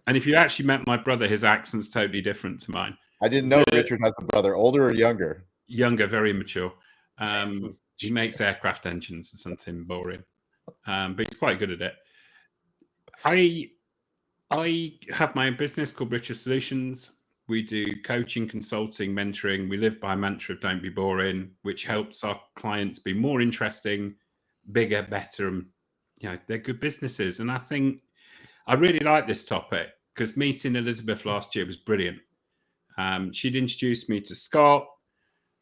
Speaker 7: And if you actually met my brother, his accent's totally different to mine.
Speaker 1: I didn't know Richard has a brother. Older or younger?
Speaker 7: Younger, very immature. He makes aircraft engines or something boring. But he's quite good at it. I have my own business called Richer Solutions. We do coaching, consulting, mentoring. We live by a mantra of don't be boring, which helps our clients be more interesting, bigger, better, and you know, they're good businesses. And I think I really like this topic because meeting Elizabeth last year was brilliant. She'd introduced me to Scott.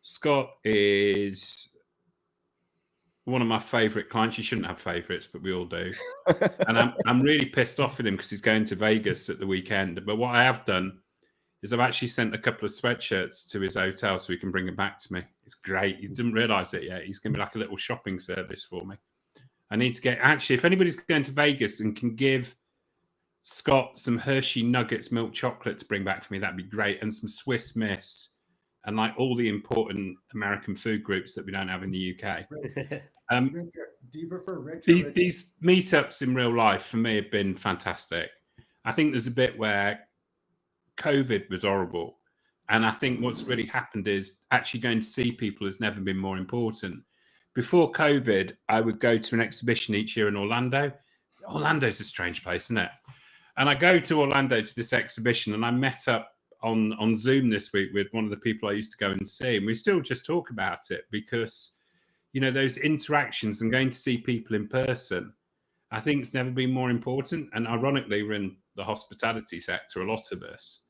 Speaker 7: Scott is one of my favorite clients. You shouldn't have favorites, but we all do. And I'm really pissed off with him because he's going to Vegas at the weekend. But what I have done is I've actually sent a couple of sweatshirts to his hotel so he can bring them back to me. It's great. He didn't realize it yet. He's going to be like a little shopping service for me. I need to get, actually, if anybody's going to Vegas and can give Scott some Hershey Nuggets milk chocolate to bring back for me, that'd be great. And some Swiss Miss and like all the important American food groups that we don't have in the UK.
Speaker 4: Richard, do you prefer Richard?
Speaker 7: These meetups in real life for me have been fantastic. I think there's a bit where COVID was horrible. And I think what's really happened is actually going to see people has never been more important. Before COVID, I would go to an exhibition each year in Orlando. Orlando's a strange place, isn't it? And I go to Orlando to this exhibition, and I met up on Zoom this week with one of the people I used to go and see. And we still just talk about it because, you know, those interactions and going to see people in person, I think it's never been more important. And ironically, we're in the hospitality sector, a lot of us.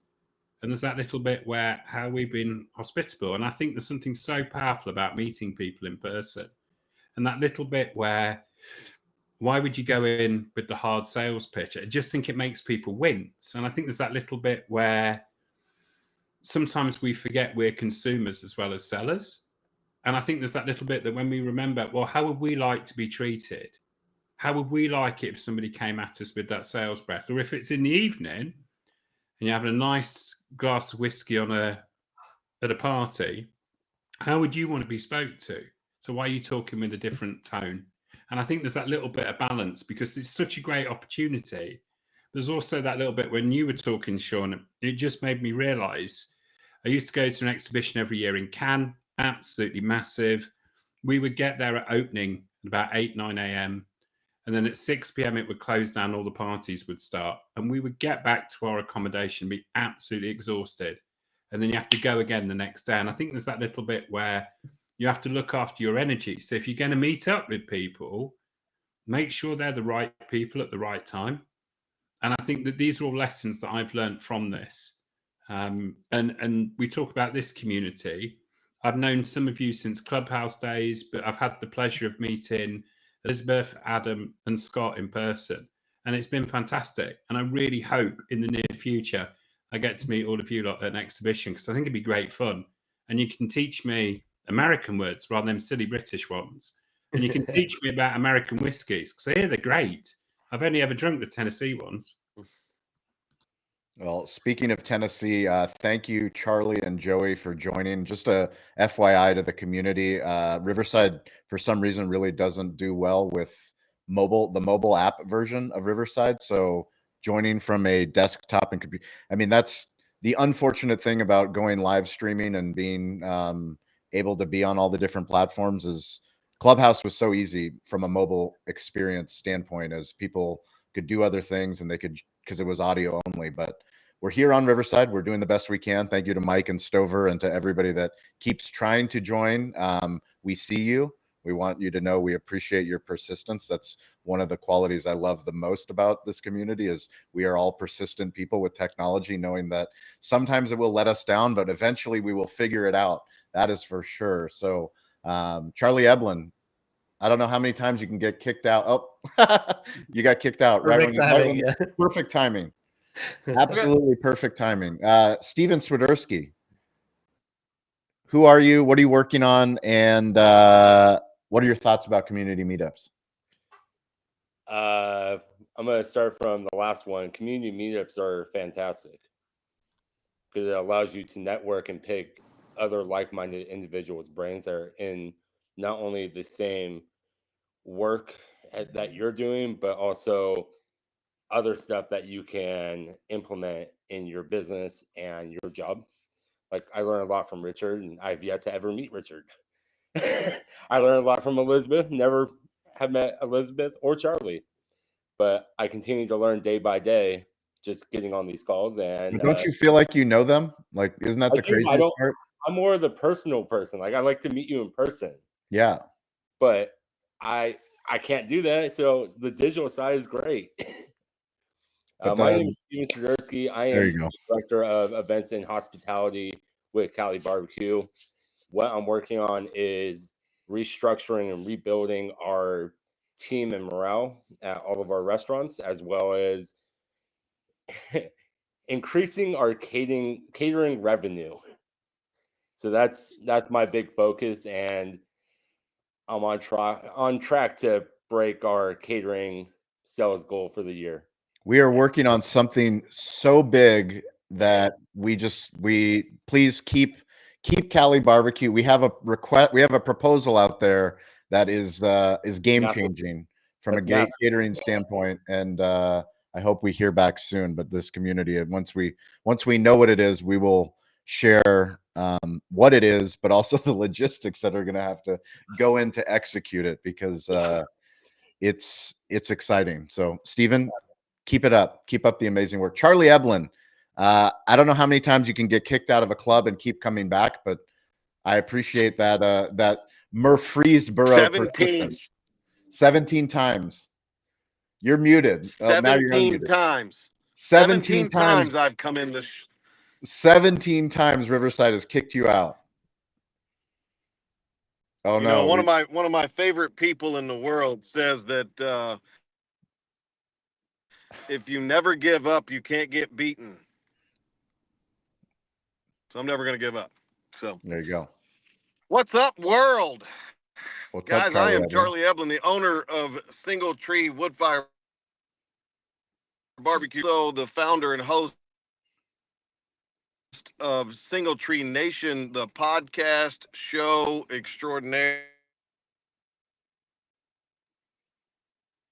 Speaker 7: And there's that little bit where how we've been hospitable. And I think there's something so powerful about meeting people in person. And that little bit where, why would you go in with the hard sales pitch? I just think it makes people wince. And I think there's that little bit where sometimes we forget we're consumers as well as sellers. And I think there's that little bit that when we remember, well, how would we like to be treated? How would we like it if somebody came at us with that sales breath? Or if it's in the evening and you're having a nice glass of whiskey at a party, how would you want to be spoke to? So why are you talking with a different tone? And I think there's that little bit of balance, because it's such a great opportunity. There's also that little bit when you were talking, Shawn, it just made me realize I used to go to an exhibition every year in Cannes, absolutely massive. We would get there at opening at about 8, 9 a.m. And then at 6 p.m. it would close down, all the parties would start. And we would get back to our accommodation, be absolutely exhausted. And then you have to go again the next day. And I think there's that little bit where you have to look after your energy. So if you're going to meet up with people, make sure they're the right people at the right time. And I think that these are all lessons that I've learned from this. And we talk about this community. I've known some of you since Clubhouse days, but I've had the pleasure of meeting Elizabeth, Adam, and Scott in person. And it's been fantastic. And I really hope in the near future I get to meet all of you lot at an exhibition, because I think it'd be great fun. And you can teach me American words rather than silly British ones. And you can teach me about American whiskies, because I hear they're great. I've only ever drunk the Tennessee ones.
Speaker 1: Well, speaking of Tennessee, thank you, Charlie and Joey, for joining. Just a FYI to the community, Riverside, for some reason, really doesn't do well with the mobile app version of Riverside. So joining from a desktop and computer, I mean, that's the unfortunate thing about going live streaming and being able to be on all the different platforms is Clubhouse was so easy from a mobile experience standpoint, as people could do other things and they could, because it was audio only. But we're here on Riverside. We're doing the best we can. Thank you to Mike and Stover and to everybody that keeps trying to join. We see you. We want you to know we appreciate your persistence. That's one of the qualities I love the most about this community, is we are all persistent people with technology, knowing that sometimes it will let us down, but eventually we will figure it out. That is for sure. So Charlie Eblin, I don't know how many times you can get kicked out. Oh, you got kicked out.
Speaker 2: Perfect timing. Yeah.
Speaker 1: Perfect timing. Absolutely perfect timing. Steven Swiderski, who are you? What are you working on? And what are your thoughts about community meetups?
Speaker 9: I'm going to start from the last one. Community meetups are fantastic because it allows you to network and pick other like-minded individuals' brains that are in not only the same work that you're doing, but also other stuff that you can implement in your business and your job. Like I learned a lot from Richard, and I've yet to ever meet Richard. I learned a lot from Elizabeth. Never have met Elizabeth or Charlie, but I continue to learn day by day, just getting on these calls. And
Speaker 1: But don't you feel like you know them? Like, isn't that the craziest part?
Speaker 9: I'm more of the personal person. Like I like to meet you in person.
Speaker 1: Yeah.
Speaker 9: But I can't do that. So the digital side is great. My name is Steven Swiderski. I am Director of Events and Hospitality with Cali BBQ. What I'm working on is restructuring and rebuilding our team and morale at all of our restaurants, as well as increasing our catering revenue. So that's my big focus, and I'm on track to break our catering sales goal for the year.
Speaker 1: We are working on something so big that we please keep Cali BBQ. We have a request. We have a proposal out there that is game changing from a catering standpoint, and I hope we hear back soon. But this community, once we know what it is, we will share what it is, but also the logistics that are going to have to go in to execute it, because it's exciting. So, Steven, keep it up. Keep up the amazing work. Charlie Eblin, I don't know how many times you can get kicked out of a club and keep coming back, but I appreciate that Murfreesboro 17 times. You're muted.
Speaker 10: 17 times.
Speaker 1: 17
Speaker 10: times I've come in this.
Speaker 1: 17 times Riverside has kicked you out. Oh, no.
Speaker 10: One of my favorite people in the world says that if you never give up, you can't get beaten. So I'm never going to give up. So
Speaker 1: there you go.
Speaker 10: What's up, world?
Speaker 1: What's up,
Speaker 10: Guys, I am
Speaker 1: Eblin?
Speaker 10: Charlie Eblin, the owner of Single Tree Woodfire Barbecue. So the founder and host of Single Tree Nation, the podcast show extraordinaire.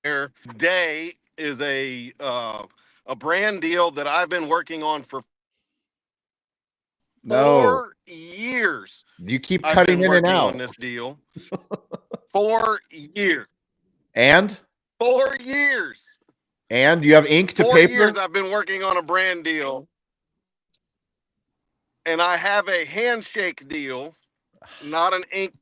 Speaker 10: Today is a brand deal that I've been working on for
Speaker 1: No,
Speaker 10: 4 years.
Speaker 1: you keep
Speaker 10: I've
Speaker 1: cutting
Speaker 10: been
Speaker 1: in and
Speaker 10: working
Speaker 1: out.
Speaker 10: on this deal. 4 years.
Speaker 1: And
Speaker 10: 4 years.
Speaker 1: you have ink to
Speaker 10: 4
Speaker 1: paper.
Speaker 10: years I've been working on a brand deal. And I have a handshake deal, not an ink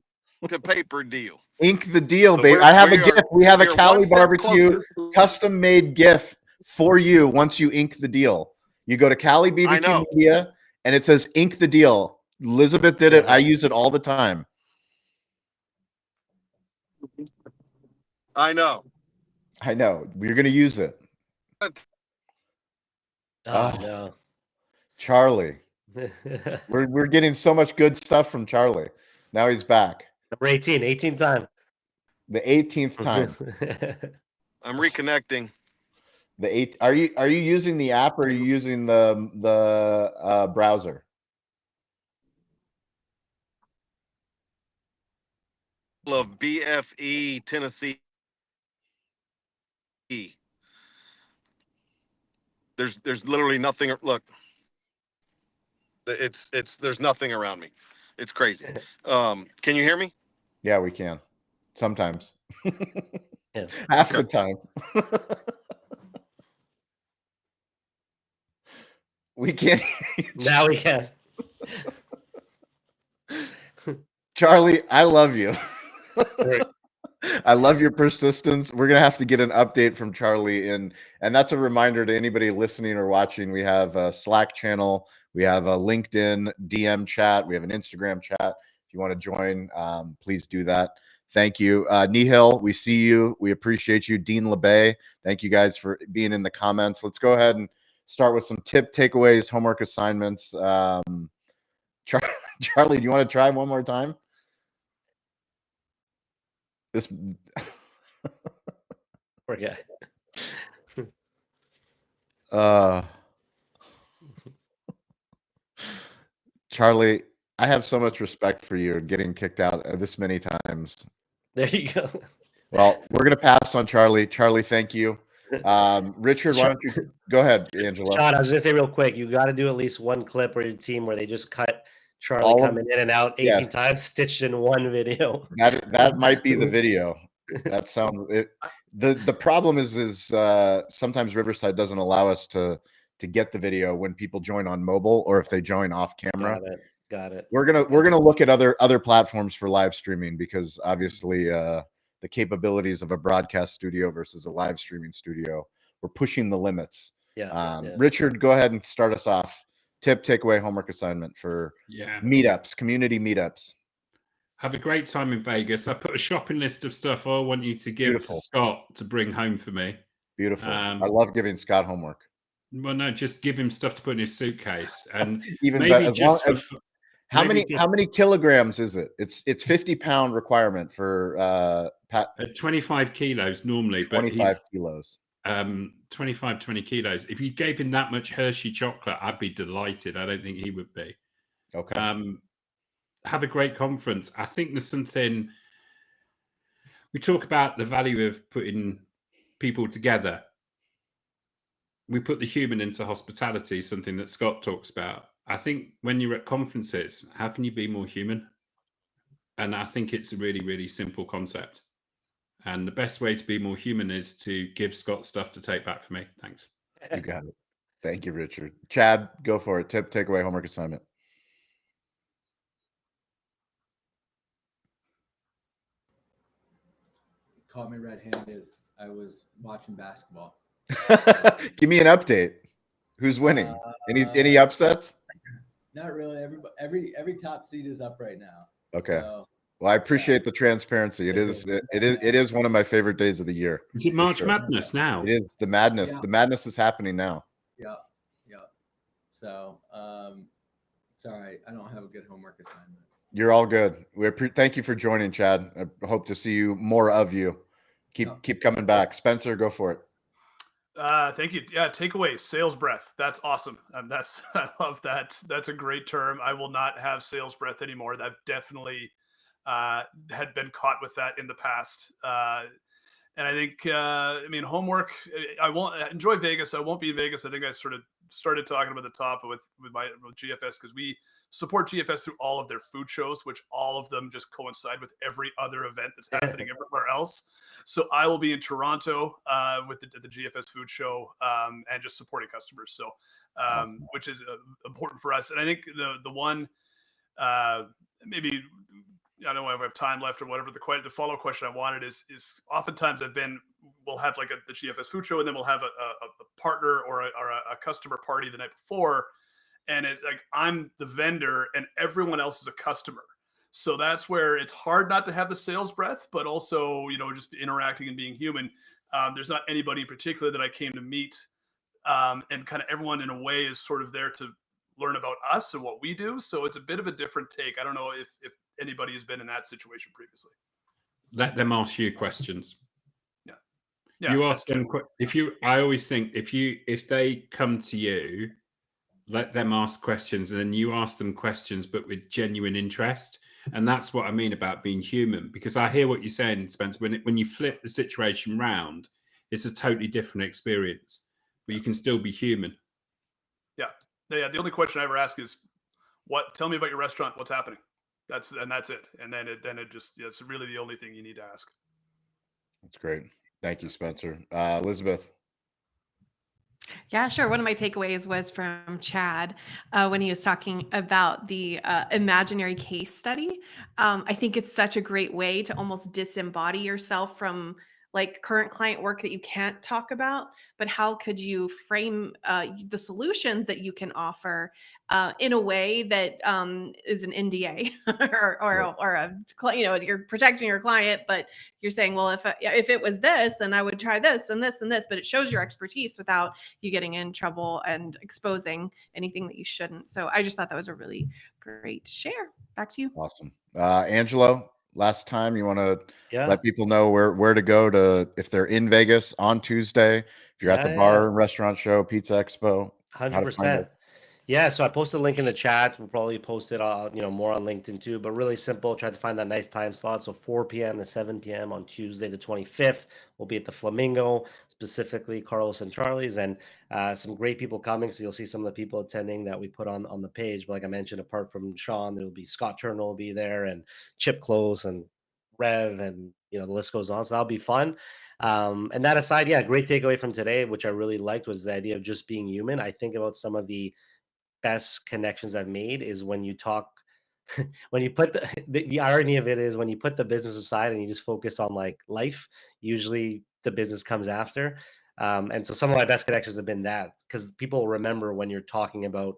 Speaker 10: to paper deal.
Speaker 1: Ink the deal,
Speaker 10: So
Speaker 1: baby. I have a
Speaker 10: we are-
Speaker 1: gift. We have a
Speaker 10: we are
Speaker 1: Cali
Speaker 10: one step
Speaker 1: BBQ
Speaker 10: closer.
Speaker 1: custom made GIF for you once you ink the deal. You go to Cali
Speaker 10: I
Speaker 1: BBQ
Speaker 10: know.
Speaker 1: Media and it says ink the deal. Elizabeth did it. I use it all the time.
Speaker 10: I know.
Speaker 1: I know. We're going to use it.
Speaker 2: No.
Speaker 1: Charlie. We're getting so much good stuff from Charlie. Now he's back.
Speaker 2: Number 18th time.
Speaker 1: The 18th time.
Speaker 10: I'm reconnecting.
Speaker 1: Are you using the app or are you using the browser?
Speaker 10: Of BFE Tennessee. There's literally nothing. Look, there's nothing around me. It's crazy. Can you hear me?
Speaker 1: Yeah, we can. Sometimes.
Speaker 2: Yeah.
Speaker 1: Half the time. We can't.
Speaker 2: Now we can.
Speaker 1: Charlie, I love you. I love your persistence. We're gonna have to get an update from Charlie, and that's a reminder to anybody listening or watching. We have a Slack channel, we have a LinkedIn DM chat, we have an Instagram chat. If you want to join, please do that. Thank you, Nihil. We see you. We appreciate you, Dean LeBay. Thank you guys for being in the comments. Let's go ahead and start with some takeaways, homework assignments. Charlie, do you want to try one more time? This
Speaker 2: Poor guy.
Speaker 1: Charlie, I have so much respect for you getting kicked out this many times.
Speaker 2: There you go.
Speaker 1: Well, we're gonna pass on Charlie. Charlie, thank you. Richard, why don't you go ahead, Angelo?
Speaker 2: Shawn, I was gonna say real quick, you got to do at least one clip or your team where they just cut Charlie coming in and out 18 times, stitched in one video.
Speaker 1: That might be the video. That sounds it. The problem is sometimes Riverside doesn't allow us to get the video when people join on mobile or if they join off camera.
Speaker 2: Got it.
Speaker 1: We're gonna look at other platforms for live streaming because obviously the capabilities of a broadcast studio versus a live streaming studio, we're pushing the limits. Richard, go ahead and start us off. Takeaway, homework assignment for meetups, community meetups.
Speaker 7: Have a great time in Vegas. I put a shopping list of stuff I want you to give to Scott to bring home for me.
Speaker 1: Beautiful. I love giving Scott homework.
Speaker 7: Well, no, just give him stuff to put in his suitcase, and
Speaker 1: even
Speaker 7: maybe
Speaker 1: better. How many kilograms is it? It's 50-pound requirement for
Speaker 7: 25 kilos normally,
Speaker 1: 25 kilos.
Speaker 7: 25, 20 kilos. If you gave him that much Hershey chocolate, I'd be delighted. I don't think he would be.
Speaker 1: Okay.
Speaker 7: Have a great conference. I think there's something we talk about, the value of putting people together. We put the human into hospitality, something that Scott talks about. I think when you're at conferences, how can you be more human? And I think it's a really, really simple concept. And the best way to be more human is to give Scott stuff to take back for me. Thanks.
Speaker 1: You got it. Thank you, Richard. Chad, go for it. Takeaway, homework assignment.
Speaker 4: Caught me red-handed. I was watching basketball.
Speaker 1: Give me an update. Who's winning? Any upsets?
Speaker 4: Not really. Every top seed is up right now.
Speaker 1: Okay. So, well, I appreciate the transparency. It is one of my favorite days of the year.
Speaker 7: Is it March Madness now?
Speaker 1: It is the madness.
Speaker 4: Yeah.
Speaker 1: The madness is happening now.
Speaker 4: Yeah. So, it's all right. I don't have a good homework assignment.
Speaker 1: You're all good. Thank you for joining, Chad. I hope to see you more of you. Keep coming back. Spencer, go for it.
Speaker 8: Thank you. Yeah, takeaway, sales breath. That's awesome. I love that. That's a great term. I will not have sales breath anymore. I've definitely had been caught with that in the past. And I think, homework. I won't enjoy Vegas. I won't be in Vegas. I think I sort of started talking about the top with GFS, because we support GFS through all of their food shows, which all of them just coincide with every other event that's happening everywhere else. So I will be in Toronto with the GFS food show and just supporting customers. So which is important for us. And I think the one maybe, I don't know if I have time left or whatever. The follow question I wanted is oftentimes we'll have like the GFS food show, and then we'll have a partner or a customer party the night before. And it's like, I'm the vendor and everyone else is a customer. So that's where it's hard not to have the sales breath, but also, just interacting and being human. There's not anybody in particular that I came to meet. And kind of everyone in a way is sort of there to learn about us and what we do. So it's a bit of a different take. I don't know if anybody has been in that situation previously.
Speaker 7: Let them ask you questions.
Speaker 8: Yeah.
Speaker 7: You ask them. I always think if they come to you, let them ask questions, and then you ask them questions, but with genuine interest. And that's what I mean about being human, because I hear what you're saying, Spencer. When you flip the situation round, it's a totally different experience, but you can still be human.
Speaker 8: Yeah. The only question I ever ask is, tell me about your restaurant. What's happening? That's it. And then it's really the only thing you need to ask.
Speaker 1: That's great. Thank you, Spencer. Elizabeth.
Speaker 5: Yeah, sure. One of my takeaways was from Chad when he was talking about the imaginary case study. I think it's such a great way to almost disembody yourself from like current client work that you can't talk about, but how could you frame the solutions that you can offer in a way that is an NDA you're protecting your client, but you're saying, well, if it was this, then I would try this and this and this, but it shows your expertise without you getting in trouble and exposing anything that you shouldn't. So I just thought that was a really great share. Back to you.
Speaker 1: Awesome. Angelo, last time, you want to
Speaker 2: Yeah.
Speaker 1: let people know where to go if they're in Vegas on Tuesday, if you're at the bar and restaurant show, Pizza Expo,
Speaker 2: 100%. Yeah, so I posted a link in the chat. We'll probably post it more on LinkedIn too, but really simple. Try to find that nice time slot. So 4 p.m. to 7 p.m. on Tuesday the 25th. We'll be at the Flamingo, specifically Carlos and Charlie's, and some great people coming. So you'll see some of the people attending that we put on the page. But like I mentioned, apart from Shawn, there will be Scott Turner will be there, and Chip Close and Rev, and the list goes on. So that'll be fun. And that aside, yeah, great takeaway from today, which I really liked, was the idea of just being human. I think about some of the best connections I've made is when you talk, when you put the irony of it is when you put the business aside and you just focus on like life, usually the business comes after. And so some of my best connections have been that, because people remember when you're talking about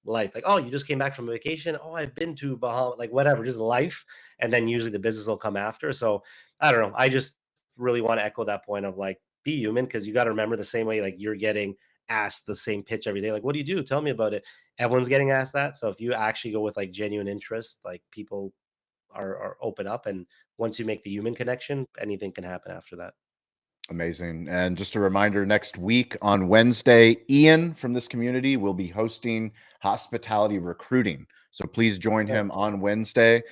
Speaker 2: life, like, oh, you just came back from a vacation. Oh, I've been to Bahamas, like whatever, just life. And then usually the business will come after. So I don't know. I just really want to echo that point of like, be human, because you got to remember the same way, like you're getting asked the same pitch every day. Like, what do you do? Tell me about it. Everyone's getting asked that. So if you actually go with like genuine interest, like people are open up. And once you make the human connection, anything can happen after that.
Speaker 1: Amazing. And just a reminder, next week on Wednesday, Ian from this community will be hosting hospitality recruiting. So please join him on Wednesday.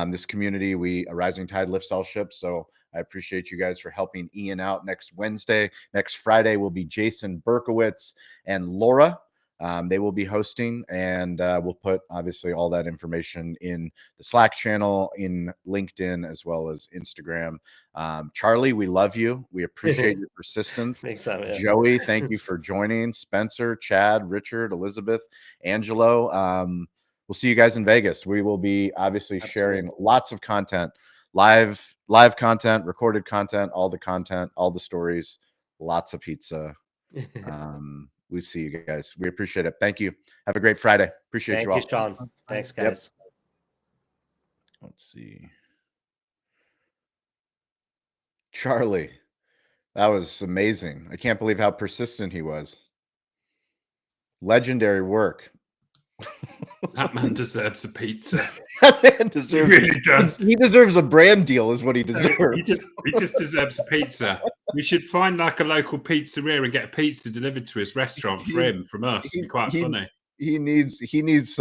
Speaker 1: This community, a rising tide lifts all ships. So I appreciate you guys for helping Ian out next Wednesday. Next Friday will be Jason Berkowitz and Laura. They will be hosting, and we'll put obviously all that information in the Slack channel, in LinkedIn, as well as Instagram. Charlie, we love you. We appreciate your persistence. Joey, thank you for joining. Spencer, Chad, Richard, Elizabeth, Angelo. We'll see you guys in Vegas. We will be obviously sharing lots of content, live content, recorded content, all the stories, lots of pizza. We see you guys. We appreciate it. Thank you. Have a great Friday. Appreciate you all.
Speaker 2: Thank you, Shawn. Thanks, guys.
Speaker 1: Yep. Let's see. Charlie, that was amazing. I can't believe how persistent he was. Legendary work.
Speaker 7: That man deserves a pizza.
Speaker 1: That man deserves,
Speaker 7: He really does.
Speaker 1: He deserves a brand deal, is what he deserves.
Speaker 7: He just deserves a pizza. We should find like a local pizzeria and get a pizza delivered to his restaurant for him from us. It'd be quite funny.
Speaker 1: He needs